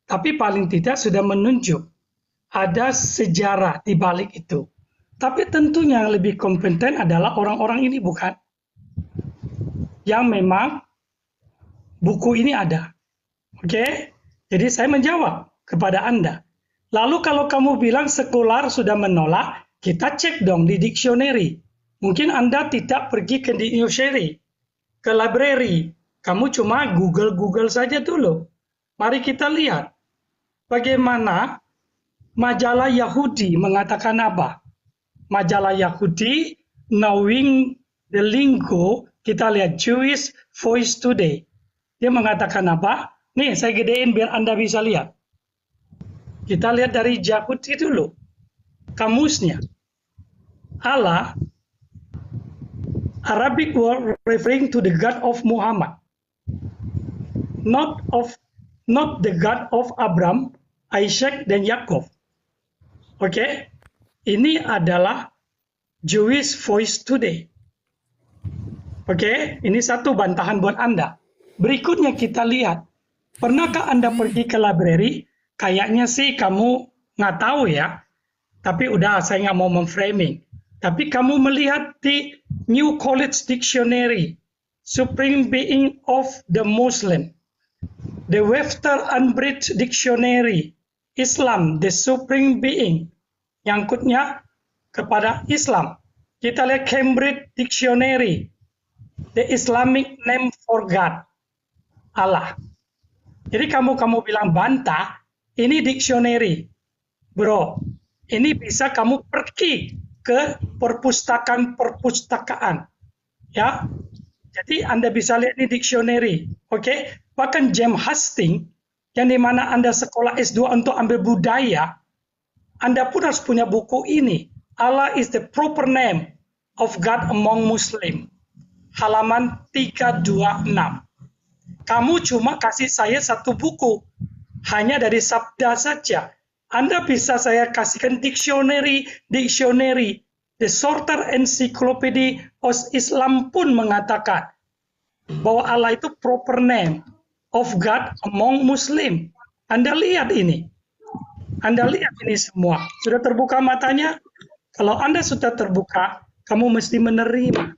[SPEAKER 2] tapi paling tidak sudah menunjuk ada sejarah di balik itu. Tapi tentunya yang lebih kompeten adalah orang-orang ini, bukan? Yang memang buku ini ada. Oke? Jadi saya menjawab kepada Anda. Lalu kalau kamu bilang sekular sudah menolak, kita cek dong di dictionary. Mungkin Anda tidak pergi ke dictionary, ke library. Kamu cuma Google saja dulu. Mari kita lihat bagaimana majalah Yahudi mengatakan apa. Majalah Yahudi, knowing the lingo, kita lihat Jewish Voice Today. Dia mengatakan apa? Nih, saya gedein biar Anda bisa lihat. Kita lihat dari Yahudi dulu. Kamusnya. Allah, Arabic word referring to the God of Muhammad. Not the God of Abraham, Isaac, dan Yakov. Oke? Ini adalah Jewish Voice Today. Oke, ini satu bantahan buat Anda. Berikutnya kita lihat. Pernahkah Anda pergi ke library? Kayaknya sih kamu nggak tahu ya. Tapi udah, saya nggak mau memframing. Tapi kamu melihat di New College Dictionary, Supreme Being of the Muslim, the Webster Unabridged Dictionary, Islam, the Supreme Being, nyangkutnya kepada Islam. Kita lihat Cambridge Dictionary, the Islamic name for God, Allah. Jadi kamu bilang bantah, ini dictionary. Bro, ini bisa kamu pergi ke perpustakaan, ya. Jadi Anda bisa lihat di dictionary, oke? Bahkan James Hastings, yang dimana Anda sekolah S2 untuk ambil budaya, Anda pun harus punya buku ini. Allah is the proper name of God among Muslim. Halaman 326. Kamu cuma kasih saya satu buku, hanya dari sabda saja. Anda bisa saya kasihkan dictionary. The Shorter Encyclopedia of Islam pun mengatakan bahwa Allah itu proper name of God among Muslim. Anda lihat ini. Anda lihat ini semua. Sudah terbuka matanya? Kalau Anda sudah terbuka, kamu mesti menerima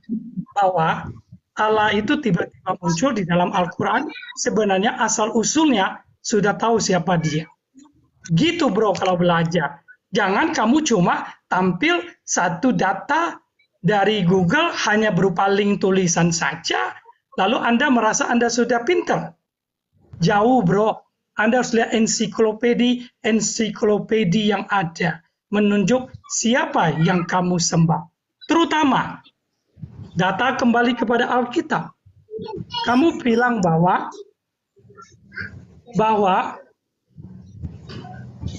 [SPEAKER 2] bahwa Allah itu tiba-tiba muncul di dalam Al-Quran. Sebenarnya asal-usulnya sudah tahu siapa dia. Gitu bro kalau belajar. Jangan kamu cuma tampil satu data dari Google hanya berupa link tulisan saja, lalu Anda merasa Anda sudah pintar. Jauh bro. Anda harus lihat ensiklopedia yang ada. Menunjuk siapa yang kamu sembah. Terutama, data kembali kepada Alkitab. Kamu bilang bahwa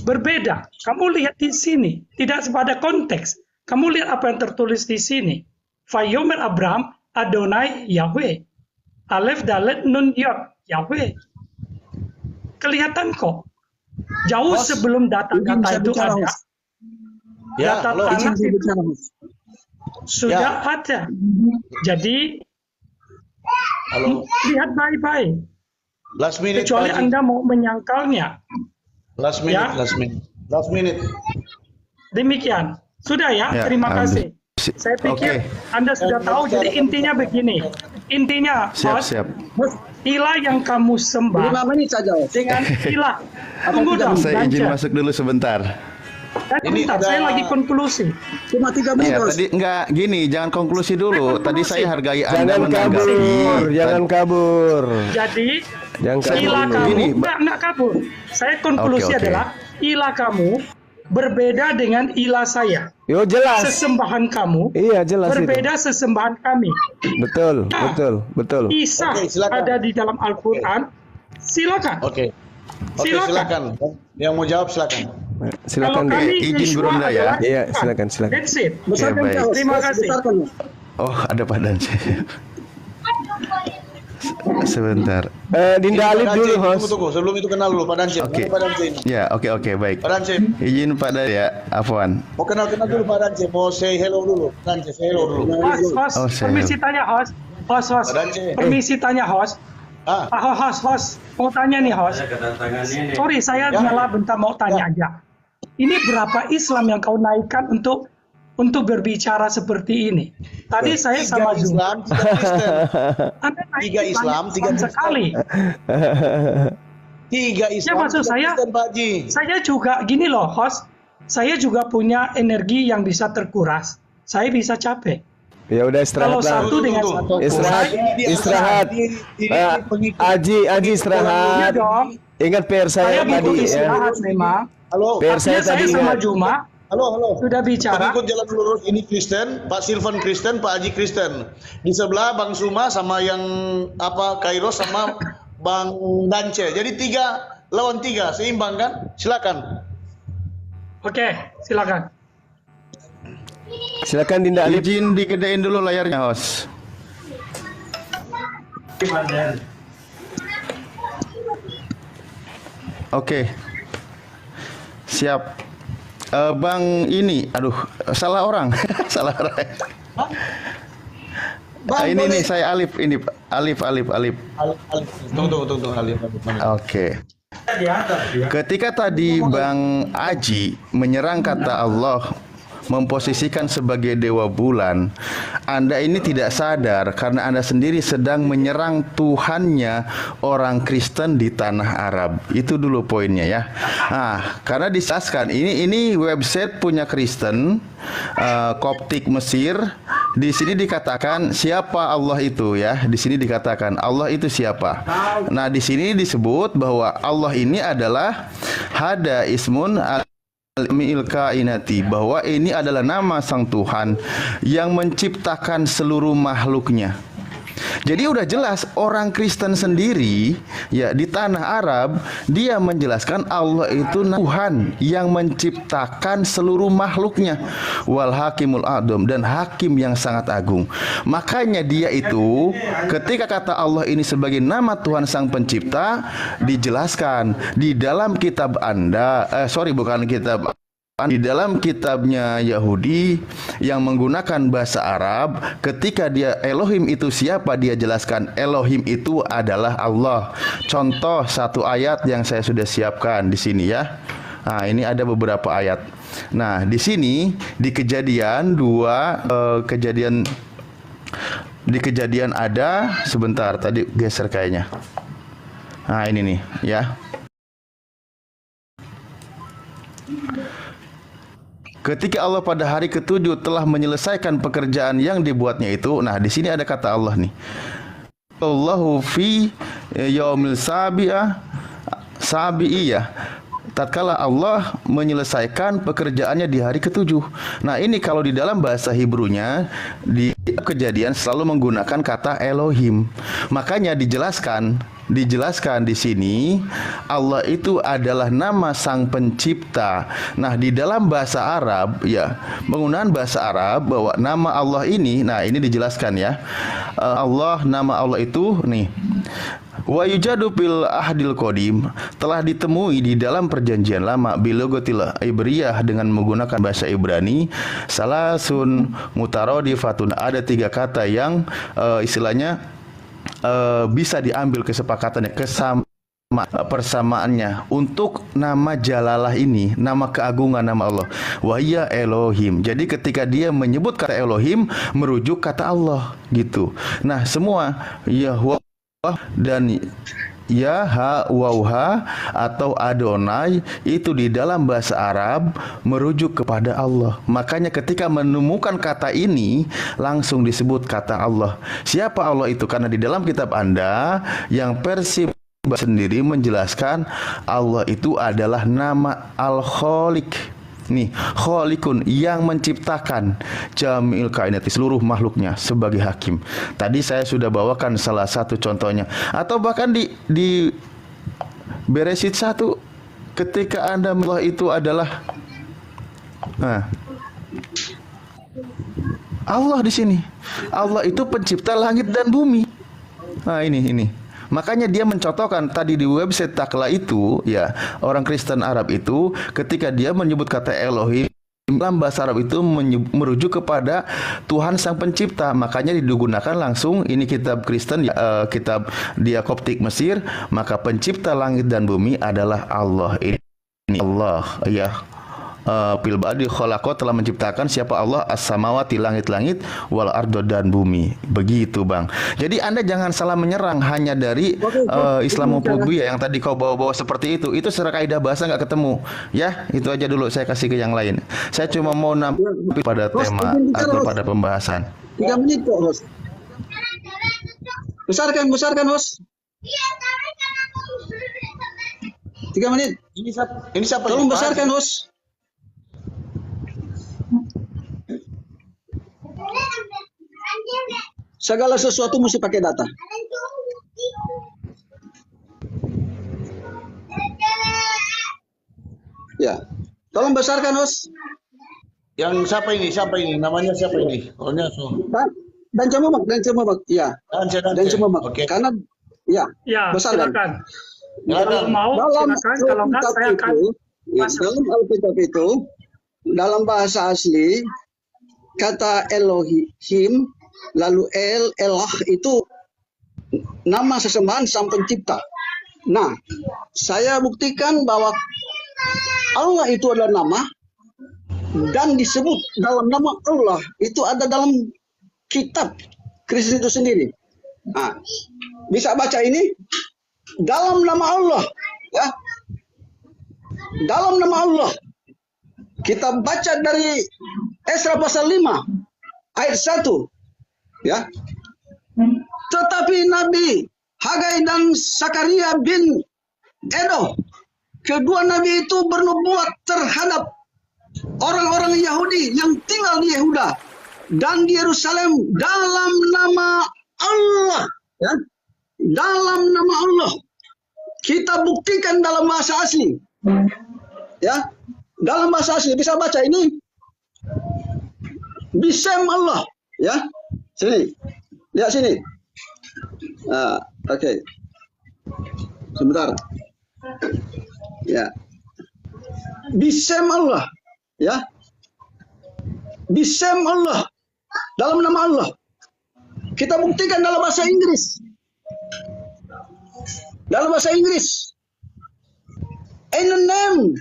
[SPEAKER 2] berbeda. Kamu lihat di sini, tidak pada konteks. Kamu lihat apa yang tertulis di sini. Vayomer Abraham Adonai Yahweh. Alef Dalet Nun Yod Yahweh. Kelihatan kok. Jauh sebelum data-data itu ada.
[SPEAKER 6] Ya,
[SPEAKER 2] Data
[SPEAKER 6] halo.
[SPEAKER 2] tanah itu sudah ada. Jadi
[SPEAKER 6] Halo.
[SPEAKER 2] lihat baik-baik.
[SPEAKER 6] Last minute.
[SPEAKER 2] Kecuali
[SPEAKER 6] Pak Haji.
[SPEAKER 2] Anda mau menyangkalnya.
[SPEAKER 6] Last minute,
[SPEAKER 2] Ya.
[SPEAKER 6] last minute.
[SPEAKER 2] Demikian. Sudah ya,
[SPEAKER 8] Ya,
[SPEAKER 2] terima kasih.
[SPEAKER 8] si-
[SPEAKER 2] Saya pikir
[SPEAKER 8] oke.
[SPEAKER 2] Anda sudah tahu, jadi intinya begini. Intinya,
[SPEAKER 8] Siap,
[SPEAKER 2] host,
[SPEAKER 8] siap.
[SPEAKER 2] ilah yang kamu sembah
[SPEAKER 9] 5 menit saja.
[SPEAKER 2] dengan ilah. Tunggu dong,
[SPEAKER 8] Saya izin
[SPEAKER 2] Ganjar.
[SPEAKER 8] masuk dulu sebentar.
[SPEAKER 2] Bentar, saya lagi konklusi.
[SPEAKER 9] Cuma 3 menit,
[SPEAKER 8] Ya,
[SPEAKER 9] Bos.
[SPEAKER 8] tadi enggak gini, jangan konklusi dulu. Tadi saya hargai Anda
[SPEAKER 1] Jangan kabur,
[SPEAKER 8] menanggapi.
[SPEAKER 1] jangan kabur.
[SPEAKER 2] Jadi,
[SPEAKER 1] Jangan kabur.
[SPEAKER 2] ilah kamu,
[SPEAKER 8] Gini,
[SPEAKER 2] enggak kabur. Saya konklusi
[SPEAKER 8] Oke, oke.
[SPEAKER 2] adalah, ilah kamu berbeda dengan ilah saya.
[SPEAKER 1] Yo jelas.
[SPEAKER 2] Sesembahan kamu
[SPEAKER 1] Iya jelas itu.
[SPEAKER 2] berbeda sesembahan kami.
[SPEAKER 1] Betul, betul.
[SPEAKER 2] Isa
[SPEAKER 6] Oke, silakan.
[SPEAKER 2] ada di dalam Al-Quran. Silakan.
[SPEAKER 6] Oke. Oke,
[SPEAKER 2] Silakan.
[SPEAKER 6] silakan. Yang mau jawab silakan.
[SPEAKER 1] Silakan.
[SPEAKER 2] Kalau kami
[SPEAKER 8] izin
[SPEAKER 2] Yeshua
[SPEAKER 8] Gurunda ya.
[SPEAKER 2] adalah
[SPEAKER 1] Iya,
[SPEAKER 2] Tuhan.
[SPEAKER 1] silakan.
[SPEAKER 2] That's it.
[SPEAKER 8] Oke, baik.
[SPEAKER 2] Terima kasih.
[SPEAKER 9] Besarkan, Bos.
[SPEAKER 8] Oh, ada Pak Dance. Sebentar.
[SPEAKER 1] Dinda Alif
[SPEAKER 6] Pak
[SPEAKER 1] dulu,
[SPEAKER 6] Dance,
[SPEAKER 1] host.
[SPEAKER 6] Tunggu. Sebelum itu kenal dulu Pak Dance.
[SPEAKER 8] Oke.
[SPEAKER 6] Mana Pak Dance ini?
[SPEAKER 8] Ya, oke, baik.
[SPEAKER 6] Pak Dance.
[SPEAKER 8] Izin Pak Dance ya, Afwan.
[SPEAKER 6] Mau kenal dulu Pak Dance. Mau say hello dulu. Dance, say hello dulu.
[SPEAKER 2] Host,
[SPEAKER 8] Oh, saya-
[SPEAKER 2] permisi tanya host. Host.
[SPEAKER 6] Padahal-
[SPEAKER 2] Permisi tanya host.
[SPEAKER 6] Ah,
[SPEAKER 2] Host. Mau tanya nih host. Sorry, saya
[SPEAKER 6] Ya.
[SPEAKER 2] nyala bentar mau tanya aja. Ini berapa Islam yang kau naikkan untuk berbicara seperti ini? Tadi saya
[SPEAKER 6] tiga
[SPEAKER 2] sama Zoom.
[SPEAKER 6] Islam, 3 Kristen.
[SPEAKER 2] Anda naik
[SPEAKER 6] 3 Islam,
[SPEAKER 2] banyak
[SPEAKER 6] 3 Kristen.
[SPEAKER 2] sekali.
[SPEAKER 6] 3 Islam,
[SPEAKER 2] maksud
[SPEAKER 6] 3
[SPEAKER 2] saya-
[SPEAKER 6] Kristen, Pak Haji.
[SPEAKER 2] Saya juga gini loh, host. Saya juga punya energi yang bisa terkuras. Saya bisa capek.
[SPEAKER 1] Ya udah
[SPEAKER 2] Kalau
[SPEAKER 1] istirahat lah.
[SPEAKER 2] satu dengan
[SPEAKER 6] Tunggu.
[SPEAKER 2] satu.
[SPEAKER 1] Istirahat,
[SPEAKER 6] Ini
[SPEAKER 1] istirahat.
[SPEAKER 6] pengikut.
[SPEAKER 1] Aji
[SPEAKER 2] Iya
[SPEAKER 1] istirahat.
[SPEAKER 2] dong.
[SPEAKER 1] Ingat PR
[SPEAKER 2] Saya
[SPEAKER 1] saya
[SPEAKER 2] butuh
[SPEAKER 1] tadi ya.
[SPEAKER 2] istirahat memang.
[SPEAKER 6] Halo.
[SPEAKER 1] PR
[SPEAKER 2] Artinya saya
[SPEAKER 1] tadi
[SPEAKER 2] sama
[SPEAKER 1] ingat.
[SPEAKER 2] Juma
[SPEAKER 6] Halo.
[SPEAKER 2] sudah bicara.
[SPEAKER 6] Pengikut jalan lurus ini Kristen, Pak Silvan Kristen, Pak Haji Kristen. Di sebelah Bang Suma sama yang Kairos sama Bang Dance. Jadi 3 lawan 3, seimbang kan? Silakan.
[SPEAKER 2] Oke, silakan.
[SPEAKER 1] Silakan Dinda Alif.
[SPEAKER 8] Izin dikedein dulu layarnya, host. Oke. Siap. Bang ini, aduh, salah orang. Salah orang. Ini nih saya Alif ini, Pak. Alif.
[SPEAKER 6] Tunggu, Alif.
[SPEAKER 8] Oke. Ketika tadi Bang Aji menyerang kata Allah, memposisikan sebagai dewa bulan, Anda ini tidak sadar karena Anda sendiri sedang menyerang Tuhannya orang Kristen di tanah Arab. Itu dulu poinnya ya. Nah, karena dijelaskan ini website punya Kristen, Koptik Mesir. Di sini dikatakan siapa Allah itu ya. Di sini dikatakan Allah itu siapa. Nah, di sini disebut bahwa Allah ini adalah Hada Ismun Jami'il kainati, bahwa ini adalah nama sang Tuhan yang menciptakan seluruh makhluknya. Jadi udah jelas orang Kristen sendiri ya di tanah Arab dia menjelaskan Allah itu Tuhan yang menciptakan seluruh makhluknya, wal hakimul adom, dan hakim yang sangat agung. Makanya dia itu ketika kata Allah ini sebagai nama Tuhan sang pencipta dijelaskan di dalam kitab Anda, di dalam kitabnya Yahudi yang menggunakan bahasa Arab, ketika dia Elohim itu siapa, dia jelaskan Elohim itu adalah Allah. Contoh satu ayat yang saya sudah siapkan di sini ya. Nah, ini ada beberapa ayat. Nah, di sini di Kejadian 2 Kejadian ada, sebentar tadi geser kayaknya. Nah, ini nih ya. Ketika Allah pada hari ke-7 telah menyelesaikan pekerjaan yang dibuatnya itu, nah di sini ada kata Allah nih. Allahu fi yaumil sabi'iyah. Tatkala Allah menyelesaikan pekerjaannya di hari ke-7. Nah, ini kalau di dalam bahasa Hebrunya di Kejadian selalu menggunakan kata Elohim. Makanya dijelaskan di sini Allah itu adalah nama sang pencipta. Nah, di dalam bahasa Arab ya, penggunaan bahasa Arab bahwa nama Allah ini, nah ini dijelaskan ya. Nama Allah itu nih. Wa yujadu bil ahdil qadim, telah ditemui di dalam perjanjian lama bilogotil ibriyah dengan menggunakan bahasa Ibrani salasun mutaradifatun, ada 3 kata yang istilahnya bisa diambil kesepakatannya, persamaannya untuk nama Jalalah ini, nama keagungan nama Allah. Wahya Elohim. Jadi ketika dia menyebut kata Elohim merujuk kata Allah gitu. Nah, semua Yahweh dan Yahweh atau Adonai itu di dalam bahasa Arab merujuk kepada Allah. Makanya ketika menemukan kata ini langsung disebut kata Allah. Siapa Allah itu? Karena di dalam kitab Anda yang versi sendiri menjelaskan Allah itu adalah nama Al-Khaliq. Nih, Kholikun, yang menciptakan Jami'il kainati, seluruh makhluknya sebagai hakim. Tadi saya sudah bawakan salah satu contohnya. Atau bahkan di Beresit 1 ketika Anda Allah itu adalah Allah di sini. Allah itu pencipta langit dan bumi. Nah, ini. Makanya dia mencontohkan tadi di website Takla itu ya, orang Kristen Arab itu ketika dia menyebut kata Elohim dalam bahasa Arab itu merujuk kepada Tuhan sang pencipta. Makanya digunakan langsung ini kitab Kristen kitab dia Koptik Mesir, maka pencipta langit dan bumi adalah Allah. Ini Allah ya. Fil ba'di khalaqo, telah menciptakan siapa Allah as-samawati, langit-langit, wal ardo, dan bumi. Begitu Bang. Jadi Anda jangan salah menyerang hanya dari Islamophobia yang tadi kau bawa-bawa seperti itu. Itu secara kaidah bahasa nggak ketemu. Ya, itu aja dulu, saya kasih ke yang lain. Saya cuma mau nampil pada tema atau pada pembahasan.
[SPEAKER 9] 3 menit kok, host. Besarkan host. 3 menit.
[SPEAKER 6] Ini siapa?
[SPEAKER 9] Tolong besarkan host. Segala sesuatu mesti pakai data. Ya, tolong besarkan host.
[SPEAKER 6] Yang siapa ini? Namanya siapa ini? Orangnya
[SPEAKER 9] Dan cemomak. Ya. Dan cemomak.
[SPEAKER 6] Oke.
[SPEAKER 9] Karena ya, besarkan.
[SPEAKER 2] Silakan. Kalau mau
[SPEAKER 9] Dalam
[SPEAKER 2] silakan, kalau enggak saya akan
[SPEAKER 9] dalam Alkitab itu, dalam bahasa asli kata Elohim, lalu Elah itu nama sesembahan sang pencipta. Nah, saya buktikan bahwa Allah itu adalah nama, dan disebut dalam nama Allah itu ada dalam kitab Kristen itu sendiri. Nah, bisa baca ini dalam nama Allah ya. Dalam nama Allah. Kita baca dari Esra pasal 5 ayat 1 ya. Tetapi Nabi Hagai dan Sakaria bin Edo, kedua nabi itu bernubuat terhadap orang-orang Yahudi yang tinggal di Yehuda dan di Yerusalem dalam nama Allah, ya, dalam nama Allah. Kita buktikan dalam bahasa asli, ya, dalam bahasa asli bisa baca ini, Bisem Allah, ya, sini, lihat sini. Nah, oke, sebentar, ya, Bisem Allah, ya, Bisem Allah, dalam nama Allah. Kita buktikan dalam bahasa Inggris. Dalam bahasa Inggris, in the name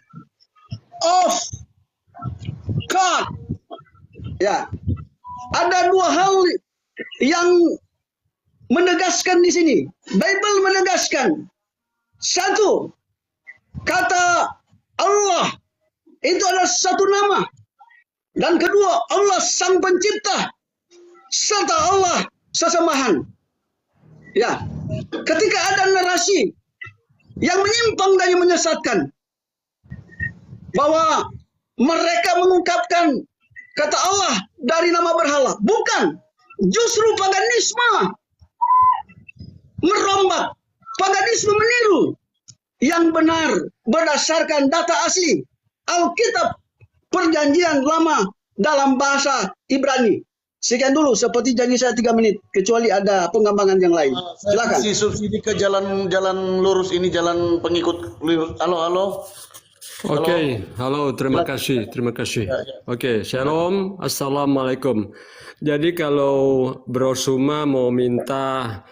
[SPEAKER 9] of God. Ya, ada dua hal yang menegaskan di sini. Bible menegaskan. Satu, kata Allah itu adalah satu nama. Dan kedua, Allah Sang Pencipta serta Allah sesembahan. Ya, ketika ada narasi yang menyimpang dan yang menyesatkan bahwa mereka mengungkapkan kata Allah dari nama berhala, bukan, justru paganisme merombak, paganisme meniru yang benar berdasarkan data asli Alkitab Perjanjian Lama dalam bahasa Ibrani. Sekian dulu, seperti janji saya 3 menit, kecuali ada pengembangan yang lain. Silakan.
[SPEAKER 6] Saya subsidi ke jalan lurus ini, jalan pengikut lurus. Halo.
[SPEAKER 10] Oke, halo, terima kasih. Oke, shalom, assalamualaikum. Jadi kalau Bro Suma mau minta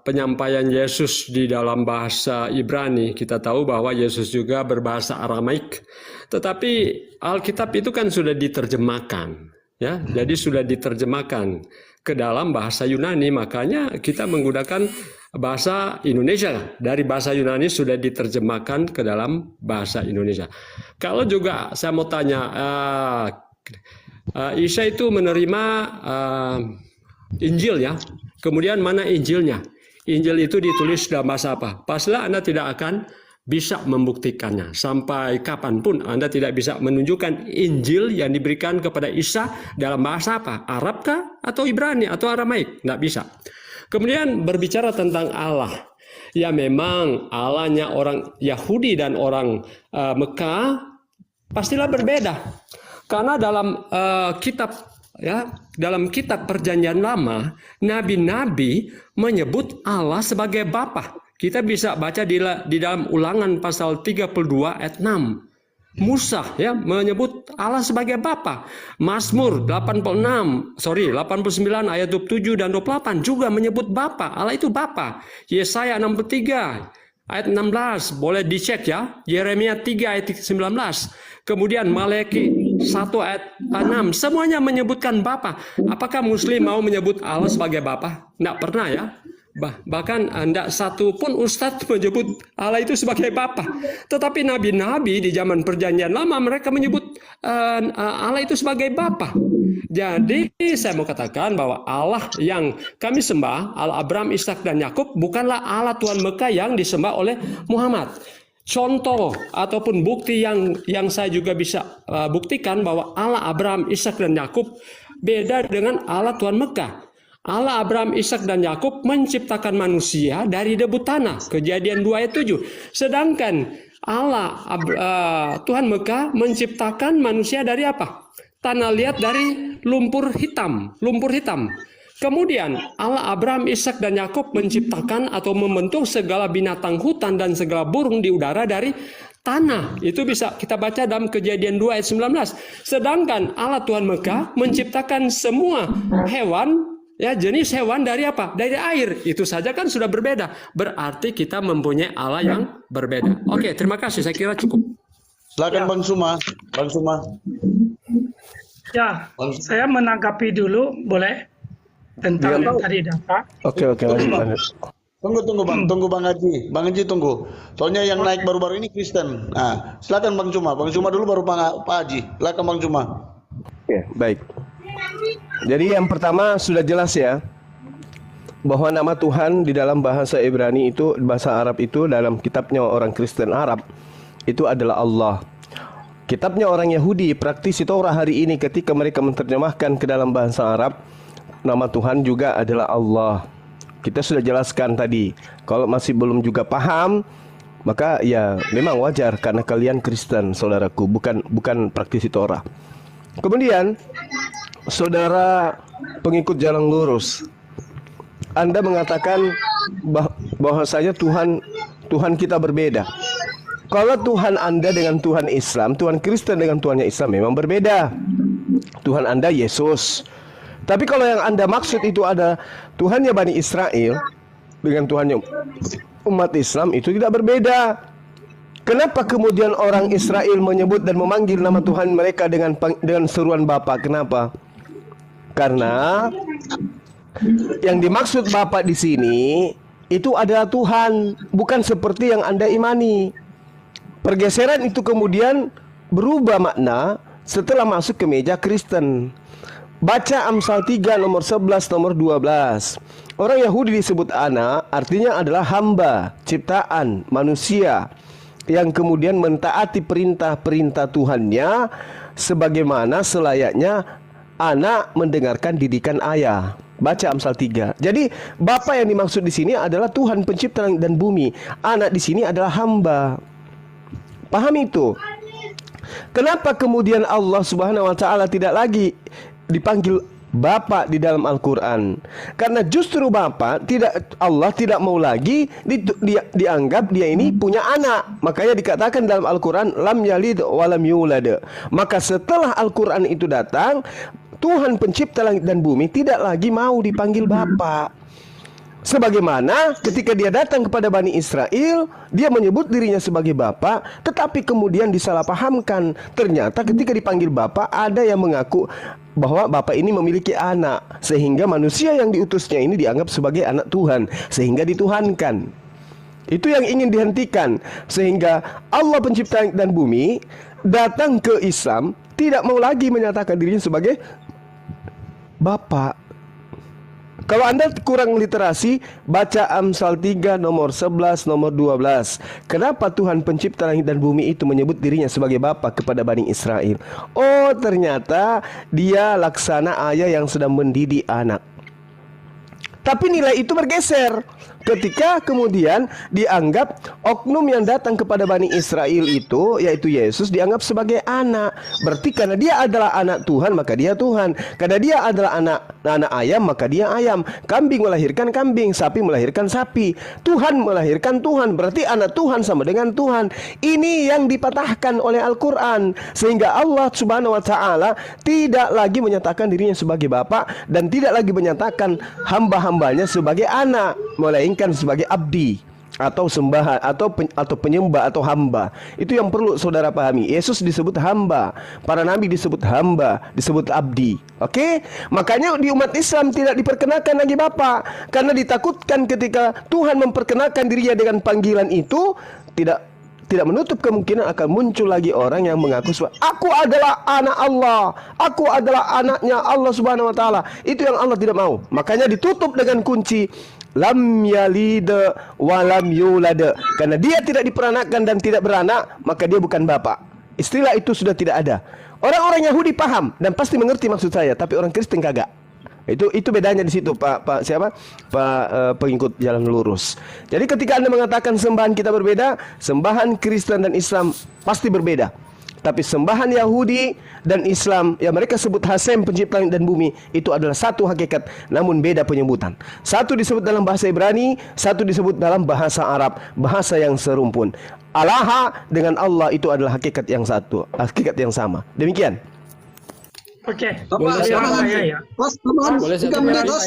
[SPEAKER 10] penyampaian Yesus di dalam bahasa Ibrani, kita tahu bahwa Yesus juga berbahasa Aramaik, tetapi Alkitab itu kan sudah diterjemahkan. Ya, jadi sudah diterjemahkan ke dalam bahasa Yunani, makanya kita menggunakan bahasa Indonesia. Dari bahasa Yunani sudah diterjemahkan ke dalam bahasa Indonesia. Kalau juga saya mau tanya, Isa itu menerima Injil, ya. Kemudian mana Injilnya? Injil itu ditulis dalam bahasa apa? Pastilah Anda tidak akan bisa membuktikannya. Sampai kapanpun Anda tidak bisa menunjukkan Injil yang diberikan kepada Isa dalam bahasa apa? Arabkah atau Ibrani atau Aramaik? Tidak bisa. Kemudian berbicara tentang Allah. Ya memang Allahnya orang Yahudi dan orang Mekah pastilah berbeda. Karena dalam dalam kitab Perjanjian Lama, nabi-nabi menyebut Allah sebagai Bapa. Kita bisa baca di dalam Ulangan pasal 32 ayat 6. Musa menyebut Allah sebagai Bapa. Mazmur 89 ayat 27 dan 28 juga menyebut Bapa. Allah itu Bapa. Yesaya 63 ayat 16 boleh dicek, ya. Yeremia 3 ayat 19. Kemudian Malaki 1 ayat 6 semuanya menyebutkan Bapa. Apakah Muslim mau menyebut Allah sebagai Bapa? Tidak pernah, ya. Bahkan tidak satu pun ustadz menyebut Allah itu sebagai Bapa. Tetapi nabi-nabi di zaman Perjanjian Lama mereka menyebut Allah itu sebagai Bapa. Jadi saya mau katakan bahwa Allah yang kami sembah, Allah Abraham, Ishak dan Yakub, bukanlah Allah Tuhan Mekah yang disembah oleh Muhammad. Contoh ataupun bukti yang saya juga bisa buktikan bahwa Allah Abraham, Ishak dan Yakub beda dengan Allah Tuhan Mekah. Allah Abraham, Ishak dan Yakub menciptakan manusia dari debu tanah. Kejadian 2 ayat 7. Sedangkan Allah Tuhan Mekah menciptakan manusia dari apa? Tanah liat, dari lumpur hitam. Kemudian Allah Abraham, Ishak dan Yakub menciptakan atau membentuk segala binatang hutan dan segala burung di udara dari tanah. Itu bisa kita baca dalam Kejadian 2 ayat 19. Sedangkan Allah Tuhan Mekah menciptakan semua hewan, jenis hewan dari apa? Dari air. Itu saja kan sudah berbeda. Berarti kita mempunyai Allah yang berbeda. Oke, terima kasih. Saya kira cukup.
[SPEAKER 6] Silakan Bang Suma.
[SPEAKER 2] Ya, saya menanggapi dulu, boleh? Tentang yang tadi data.
[SPEAKER 1] Oke, lanjut.
[SPEAKER 6] Tunggu Bang Haji. Bang Haji tunggu. Soalnya yang naik baru-baru ini Kristen. Nah, silakan Bang Suma. Bang Suma dulu baru Pak Haji. Silakan Bang Suma.
[SPEAKER 1] Oke, baik. Jadi yang pertama sudah jelas, ya, bahwa nama Tuhan di dalam bahasa Ibrani itu, bahasa Arab itu, dalam kitabnya orang Kristen Arab itu adalah Allah. Kitabnya orang Yahudi, praktisi Torah hari ini ketika mereka menerjemahkan ke dalam bahasa Arab, nama Tuhan juga adalah Allah. Kita sudah jelaskan tadi. Kalau masih belum juga paham, maka ya memang wajar karena kalian Kristen, saudaraku, bukan praktisi Torah. Kemudian, saudara pengikut jalan lurus, Anda mengatakan bahwasanya Tuhan kita berbeda. Kalau Tuhan Anda dengan Tuhan Islam, Tuhan Kristen dengan Tuhannya Islam memang berbeda. Tuhan Anda Yesus. Tapi kalau yang Anda maksud itu ada Tuhannya Bani Israel dengan Tuhannya umat Islam, itu tidak berbeda. Kenapa kemudian orang Israel menyebut dan memanggil nama Tuhan mereka dengan seruan Bapa? Kenapa? Karena yang dimaksud Bapa di sini itu adalah Tuhan, bukan seperti yang Anda imani. Pergeseran itu kemudian berubah makna setelah masuk ke meja Kristen. Baca Amsal 3 nomor 11 nomor 12. Orang Yahudi disebut anak, artinya adalah hamba, ciptaan, manusia yang kemudian mentaati perintah-perintah Tuhannya sebagaimana selayaknya anak mendengarkan didikan ayah. Baca Amsal 3. Jadi Bapa yang dimaksud di sini adalah Tuhan pencipta langit dan bumi. Anak di sini adalah hamba. Paham itu? Kenapa kemudian Allah Subhanahu wa taala tidak lagi dipanggil Bapa di dalam Al-Quran? Karena justru Bapa Allah tidak mau lagi dianggap dia ini punya anak. Makanya dikatakan dalam Al-Quran lam yalid walam yulad. Maka setelah Al-Quran itu datang, Tuhan pencipta langit dan bumi tidak lagi mau dipanggil Bapa. Sebagaimana ketika dia datang kepada Bani Israel, dia menyebut dirinya sebagai Bapa, tetapi kemudian disalahpahamkan. Ternyata ketika dipanggil Bapa, ada yang mengaku bahwa Bapa ini memiliki anak, sehingga manusia yang diutusnya ini dianggap sebagai anak Tuhan, sehingga dituhankan. Itu yang ingin dihentikan, sehingga Allah pencipta langit dan bumi datang ke Islam, tidak mau lagi menyatakan dirinya sebagai Bapa. Kalau Anda kurang literasi, baca Amsal 3 nomor 11 nomor 12. Kenapa Tuhan pencipta langit dan bumi itu menyebut dirinya sebagai Bapa kepada Bani Israel? Oh, ternyata dia laksana ayah yang sedang mendidik anak. Tapi nilai itu bergeser ketika kemudian dianggap oknum yang datang kepada Bani Israel itu, yaitu Yesus, dianggap sebagai anak. Berarti karena dia adalah anak Tuhan, maka dia Tuhan. Karena dia adalah anak ayam, maka dia ayam. Kambing melahirkan kambing, sapi melahirkan sapi. Tuhan melahirkan Tuhan, berarti anak Tuhan sama dengan Tuhan. Ini yang dipatahkan oleh Al-Quran, sehingga Allah Subhanahu wa taala tidak lagi menyatakan dirinya sebagai Bapa dan tidak lagi menyatakan hamba-hambanya sebagai anak, melainkan sebagai abdi atau sembahan atau penyembah atau hamba. Itu yang perlu saudara pahami. Yesus disebut hamba, para nabi disebut hamba, disebut abdi. Oke? Makanya di umat Islam tidak diperkenalkan lagi Bapa, karena ditakutkan ketika Tuhan memperkenalkan dirinya dengan panggilan itu, tidak menutup kemungkinan akan muncul lagi orang yang mengaku aku adalah anak Allah, aku adalah anaknya Allah Subhanahu wa taala. Itu yang Allah tidak mau. Makanya ditutup dengan kunci lam yalid wa lam yulad. Karena dia tidak diperanakan dan tidak beranak, maka dia bukan Bapa. Istilah itu sudah tidak ada. Orang-orang Yahudi paham dan pasti mengerti maksud saya, tapi orang Kristen kagak. Itu bedanya di situ, Pak pengikut jalan lurus. Jadi ketika Anda mengatakan sembahan kita berbeda, sembahan Kristen dan Islam pasti berbeda. Tapi sembahan Yahudi dan Islam yang mereka sebut Hasem pencipta langit dan bumi, itu adalah satu hakikat, namun beda penyebutan. Satu disebut dalam bahasa Ibrani, satu disebut dalam bahasa Arab, bahasa yang serumpun. Allah dengan Allah itu adalah hakikat yang satu, hakikat yang sama. Demikian.
[SPEAKER 2] Oke,
[SPEAKER 9] Bapak, tambahan,
[SPEAKER 10] Boleh saya
[SPEAKER 9] 3 menit, Bos.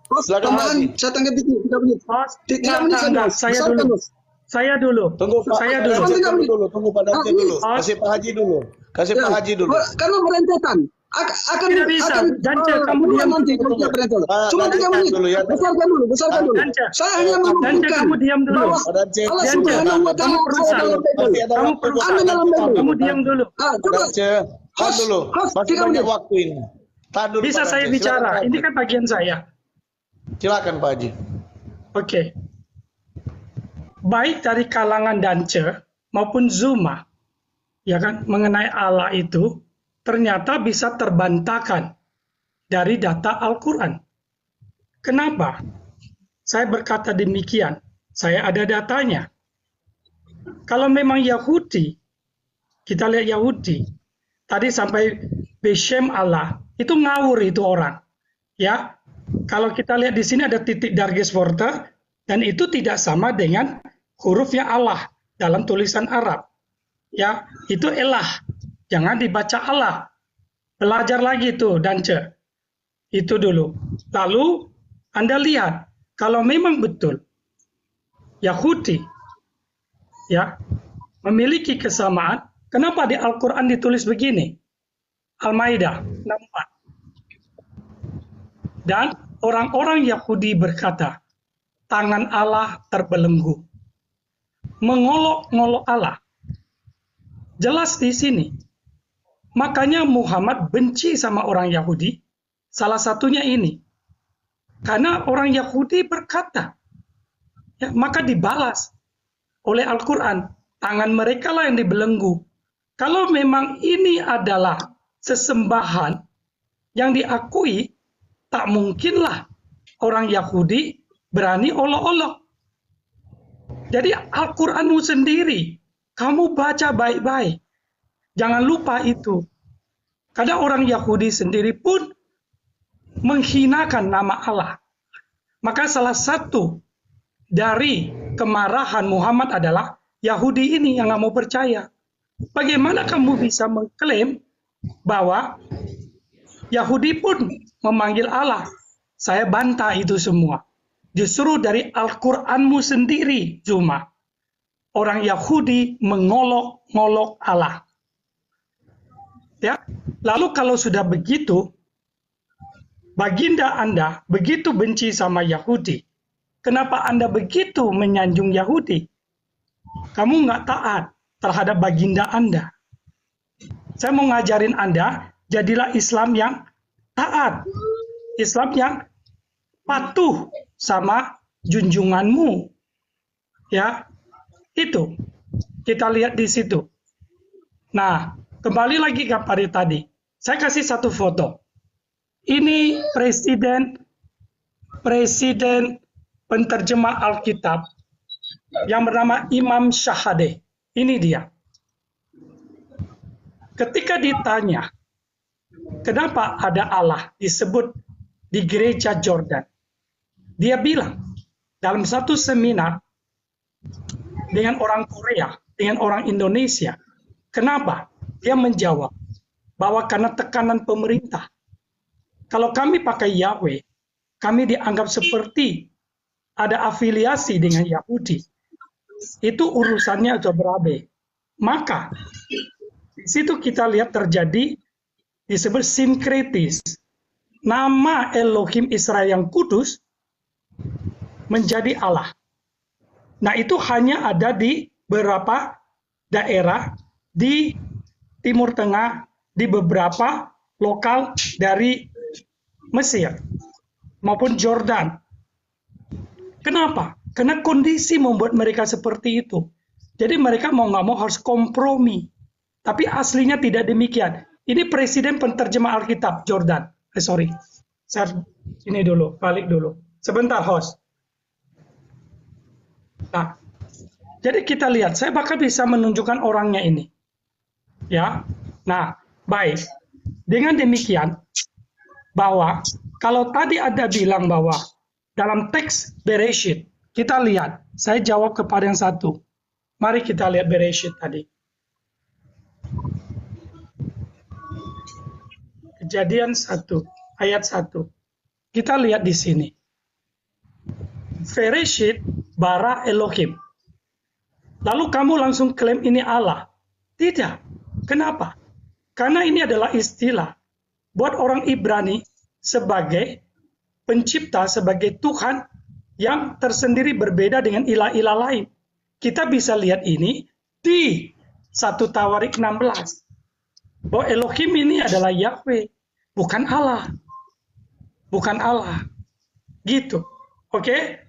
[SPEAKER 9] Bos, tambahan, saya tanggapi 3 menit. 3 menit saja.
[SPEAKER 2] Saya dulu. Saya dulu.
[SPEAKER 6] Tunggu Pak.
[SPEAKER 2] Saya dulu.
[SPEAKER 6] Tunggu Pak Dante dulu. Kasih Pak Haji dulu. Kasih Pak Haji dulu.
[SPEAKER 9] Karena berentetan. Akan
[SPEAKER 2] Tidak bisa. Dance, kamu diam.
[SPEAKER 9] nanti berentetan. Cuma 3 menit. Besarkan dulu.
[SPEAKER 2] Dance.
[SPEAKER 9] Saya hanya
[SPEAKER 2] Dance,
[SPEAKER 9] menunjukkan
[SPEAKER 2] kamu diam dulu.
[SPEAKER 9] bahwa
[SPEAKER 6] Dance.
[SPEAKER 9] Allah
[SPEAKER 2] Dance,
[SPEAKER 9] Subhanahu wa taala
[SPEAKER 2] kamu
[SPEAKER 9] dalam Bible.
[SPEAKER 2] Kamu perlu.
[SPEAKER 9] Anda dalam Bible.
[SPEAKER 2] Kamu diam dulu.
[SPEAKER 9] Coba
[SPEAKER 6] Tahan dulu. Masih
[SPEAKER 9] 3
[SPEAKER 6] banyak
[SPEAKER 9] menit.
[SPEAKER 6] waktu ini. Tahan dulu.
[SPEAKER 2] Bisa
[SPEAKER 6] Pak
[SPEAKER 2] saya
[SPEAKER 6] Dante.
[SPEAKER 2] bicara.
[SPEAKER 6] Silakan,
[SPEAKER 2] Ini
[SPEAKER 6] Pak
[SPEAKER 2] kan bagian saya.
[SPEAKER 6] Haji. Silakan Pak Haji.
[SPEAKER 2] Oke. Baik dari kalangan Dance maupun Zuma ya kan, mengenai Allah itu ternyata bisa terbantahkan dari data Al-Quran. Kenapa? Saya berkata demikian. Saya ada datanya. Kalau memang Yahudi, kita lihat Yahudi, tadi sampai Beshem Allah, itu ngawur itu orang. Ya, kalau kita lihat di sini ada titik darges porter, dan itu tidak sama dengan hurufnya Allah dalam tulisan Arab. Ya, itu elah. Jangan dibaca Allah. Belajar lagi tuh, Dance. Itu dulu. Lalu, Anda lihat, kalau memang betul Yahudi ya memiliki kesamaan, kenapa di Al-Quran ditulis begini? Al-Maidah 64. Dan orang-orang Yahudi berkata, tangan Allah terbelenggu. Mengolok-ngolok Allah. Jelas di sini. Makanya Muhammad benci sama orang Yahudi. Salah satunya ini. Karena orang Yahudi berkata, ya, maka dibalas oleh Al-Quran. Tangan mereka lah yang dibelenggu. Kalau memang ini adalah sesembahan yang diakui, tak mungkinlah orang Yahudi berani olok-olok. Jadi Al-Quranmu sendiri, kamu baca baik-baik. Jangan lupa itu. Karena orang Yahudi sendiri pun menghinakan nama Allah. Maka salah satu dari kemarahan Muhammad adalah Yahudi ini yang nggak mau percaya. Bagaimana kamu bisa mengklaim bahwa Yahudi pun memanggil Allah? Saya bantah itu semua. Justru dari Al-Quranmu sendiri, cuma orang Yahudi mengolok-ngolok Allah. Ya, lalu kalau sudah begitu, baginda Anda begitu benci sama Yahudi. Kenapa Anda begitu menyanjung Yahudi? Kamu nggak taat terhadap baginda Anda. Saya mau ngajarin Anda, jadilah Islam yang taat. Islam yang patuh sama junjunganmu. Ya, itu. Kita lihat di situ. Nah, kembali lagi ke tadi. Saya kasih satu foto. Ini presiden penterjemah Alkitab yang bernama Imam Shahade. Ini dia. Ketika ditanya, kenapa ada Allah disebut di gereja Jordan? Dia bilang, dalam satu seminar dengan orang Korea, dengan orang Indonesia, kenapa? Dia menjawab, bahwa karena tekanan pemerintah. Kalau kami pakai Yahweh, kami dianggap seperti ada afiliasi dengan Yahudi. Itu urusannya sudah berabe. Maka, di situ kita lihat terjadi disebut sinkretis. Nama Elohim Israel yang kudus menjadi Allah. Nah, itu hanya ada di beberapa daerah di Timur Tengah, di beberapa lokal dari Mesir maupun Jordan. Kenapa? Karena kondisi membuat mereka seperti itu. Jadi mereka mau nggak mau harus kompromi. Tapi aslinya tidak demikian. Ini presiden penterjemah Alkitab Jordan. Sorry, saya ini dulu, balik dulu. Sebentar, host. Nah, jadi kita lihat. Saya bahkan bisa menunjukkan orangnya ini. Ya, nah, baik. Dengan demikian, bahwa kalau tadi ada bilang bahwa dalam teks Bereshit, kita lihat, saya jawab kepada yang satu. Mari kita lihat Bereshit tadi. Kejadian 1, ayat 1. Kita lihat di sini. Bereshit bara Elohim. Lalu kamu langsung klaim ini Allah. Tidak. Kenapa? Karena ini adalah istilah buat orang Ibrani sebagai pencipta, sebagai Tuhan yang tersendiri berbeda dengan ilah-ilah lain. Kita bisa lihat ini di 1 Tawarik 16. Bahwa Elohim ini adalah Yahweh, bukan Allah. Bukan Allah. Gitu. Oke?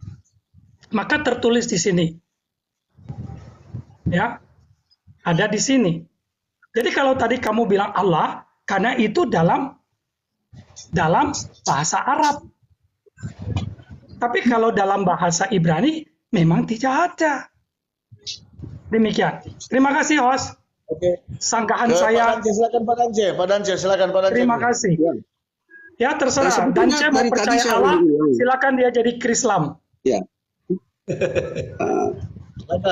[SPEAKER 2] Maka tertulis di sini. Ya. Ada di sini. Jadi kalau tadi kamu bilang Allah, karena itu dalam bahasa Arab. Tapi kalau dalam bahasa Ibrani memang tidak ada. Demikian. Terima kasih, host.
[SPEAKER 6] Oke.
[SPEAKER 2] Sanggahan
[SPEAKER 6] Ke
[SPEAKER 2] saya.
[SPEAKER 6] Pak Dance, silakan Pak Dance.
[SPEAKER 2] Terima kasih. Ya terserah.
[SPEAKER 9] sebetulnya
[SPEAKER 2] Dance mau
[SPEAKER 9] dari tadi
[SPEAKER 2] percaya
[SPEAKER 9] saya
[SPEAKER 2] Allah,
[SPEAKER 9] bilang.
[SPEAKER 2] silakan dia jadi Krislam.
[SPEAKER 9] Ya.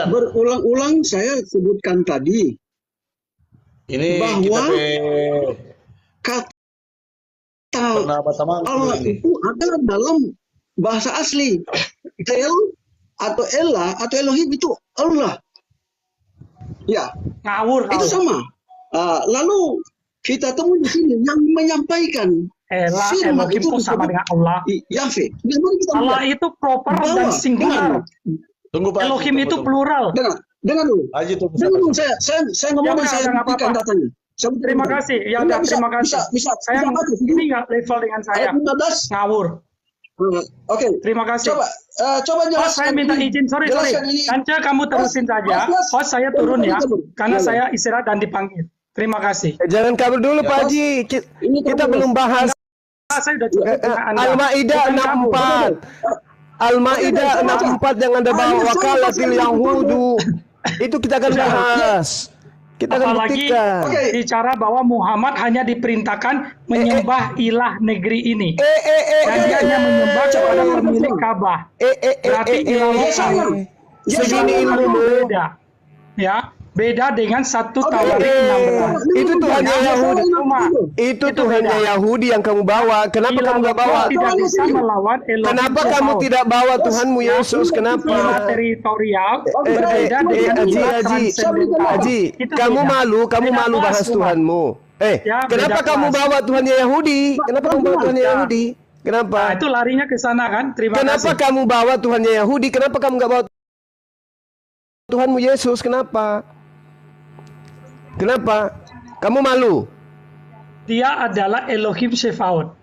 [SPEAKER 9] Berulang-ulang saya sebutkan tadi
[SPEAKER 6] Ini
[SPEAKER 9] bahwa
[SPEAKER 6] kita
[SPEAKER 9] kata
[SPEAKER 6] pernah pertama
[SPEAKER 9] Allah itu ada dalam bahasa asli. El atau Ella atau Elohim itu Allah. Ya,
[SPEAKER 2] Ngawur
[SPEAKER 9] itu
[SPEAKER 2] kau.
[SPEAKER 9] sama. Lalu kita temui di sini yang menyampaikan
[SPEAKER 2] Ella,
[SPEAKER 9] firman
[SPEAKER 2] Elohim itu sama
[SPEAKER 9] disebut
[SPEAKER 2] dengan Allah.
[SPEAKER 9] Yahweh. Mari kita
[SPEAKER 2] Allah
[SPEAKER 9] lihat.
[SPEAKER 2] itu proper dan
[SPEAKER 9] Bahwa
[SPEAKER 2] singular.
[SPEAKER 6] Tunggu Pak.
[SPEAKER 2] Elohim
[SPEAKER 6] Haji,
[SPEAKER 2] itu
[SPEAKER 6] tunggu.
[SPEAKER 2] plural.
[SPEAKER 9] Dengar dulu.
[SPEAKER 6] Haji tunggu.
[SPEAKER 9] Dengar dulu, saya ngomong
[SPEAKER 2] Ya,
[SPEAKER 9] saya
[SPEAKER 2] nggak
[SPEAKER 9] buktikan
[SPEAKER 2] apa-apa.
[SPEAKER 9] datanya. Saya buktikan
[SPEAKER 2] Terima
[SPEAKER 9] datanya.
[SPEAKER 2] kasih. Ya,
[SPEAKER 9] Enggak,
[SPEAKER 2] udah, terima kasih.
[SPEAKER 9] Bisa
[SPEAKER 2] Saya
[SPEAKER 9] baca.
[SPEAKER 2] ini nggak level dengan saya.
[SPEAKER 9] Ayat 15.
[SPEAKER 2] Ngawur.
[SPEAKER 9] Oke.
[SPEAKER 2] Terima kasih.
[SPEAKER 9] Coba
[SPEAKER 2] Host,
[SPEAKER 9] jelaskan.
[SPEAKER 2] saya minta izin. Sorry.
[SPEAKER 9] Jelaskan ini.
[SPEAKER 2] Dance, kamu terusin saja.
[SPEAKER 9] Host,
[SPEAKER 2] Host, saya turun ya. Karena
[SPEAKER 9] Ya,
[SPEAKER 2] saya istirahat dan dipanggil. Terima kasih.
[SPEAKER 1] Jangan kabur dulu Pak Haji. Kita belum bahas
[SPEAKER 2] Saya sudah cukup dengan Anda.
[SPEAKER 1] Al-Maidah
[SPEAKER 2] Bukan kamu.
[SPEAKER 1] 64. Al-Maidah 64 yang Anda bawa wakalatil Yahudu. Itu kita akan bahas. Kita akan
[SPEAKER 2] Apalagi
[SPEAKER 1] buktikan.
[SPEAKER 2] bicara bahwa Muhammad hanya diperintahkan menyembah ilah negeri ini. Dan dia hanya menyembah kepada pemilik Ka'bah. Berarti ilah lokal.
[SPEAKER 1] Segini ilmumu.
[SPEAKER 2] Beda. Ya, beda dengan 1 Tawarik 16.
[SPEAKER 1] Itu Tuhannya Yahudi. Itu Tuhannya Yahudi yang kamu bawa. Kenapa kamu nggak bawa?
[SPEAKER 2] Tidak bisa melawan Elohim.
[SPEAKER 1] Kenapa kamu tidak bawa Tuhanmu Yesus?
[SPEAKER 2] Ilah
[SPEAKER 1] Kenapa?
[SPEAKER 2] teritorial berbeda dengan ilah transendental.
[SPEAKER 1] Haji,
[SPEAKER 2] Itu
[SPEAKER 1] kamu
[SPEAKER 2] beda.
[SPEAKER 1] malu
[SPEAKER 2] Beda
[SPEAKER 1] bahas
[SPEAKER 2] kelas,
[SPEAKER 1] Tuhanmu.
[SPEAKER 2] Ya,
[SPEAKER 1] Kenapa
[SPEAKER 2] beda
[SPEAKER 1] kamu
[SPEAKER 2] kelas.
[SPEAKER 1] bawa Tuhannya Yahudi? Kenapa kamu bawa Tuhannya
[SPEAKER 2] Ya.
[SPEAKER 1] Yahudi? Kenapa?
[SPEAKER 2] Nah, itu larinya ke sana kan? Terima
[SPEAKER 1] Kenapa
[SPEAKER 2] kasih.
[SPEAKER 1] kamu bawa Tuhannya Yahudi? Kenapa kamu nggak bawa Tuhanmu Yesus? Kenapa? Kenapa? Kamu malu?
[SPEAKER 2] Dia adalah Elohim Shefaot.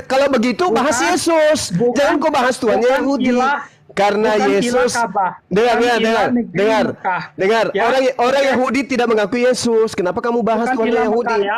[SPEAKER 1] Kalau begitu bahas
[SPEAKER 2] Bukan-
[SPEAKER 1] Yesus.
[SPEAKER 2] bukan-
[SPEAKER 1] Jangan kau bahas Tuhannya
[SPEAKER 2] bukan
[SPEAKER 1] Yahudi.
[SPEAKER 2] ilah-
[SPEAKER 1] Karena
[SPEAKER 2] bukan ilah
[SPEAKER 1] Yesus
[SPEAKER 2] Ka'bah.
[SPEAKER 1] dengar
[SPEAKER 2] Bukan ilah
[SPEAKER 1] dengar
[SPEAKER 2] negeri
[SPEAKER 1] dengar
[SPEAKER 2] Mekah.
[SPEAKER 1] dengar
[SPEAKER 2] Ya.
[SPEAKER 1] orang Yahudi tidak mengaku Yesus. Kenapa kamu bahas
[SPEAKER 2] Bukan
[SPEAKER 1] Tuhannya
[SPEAKER 2] ilah
[SPEAKER 1] Yahudi?
[SPEAKER 2] Mekah, ya.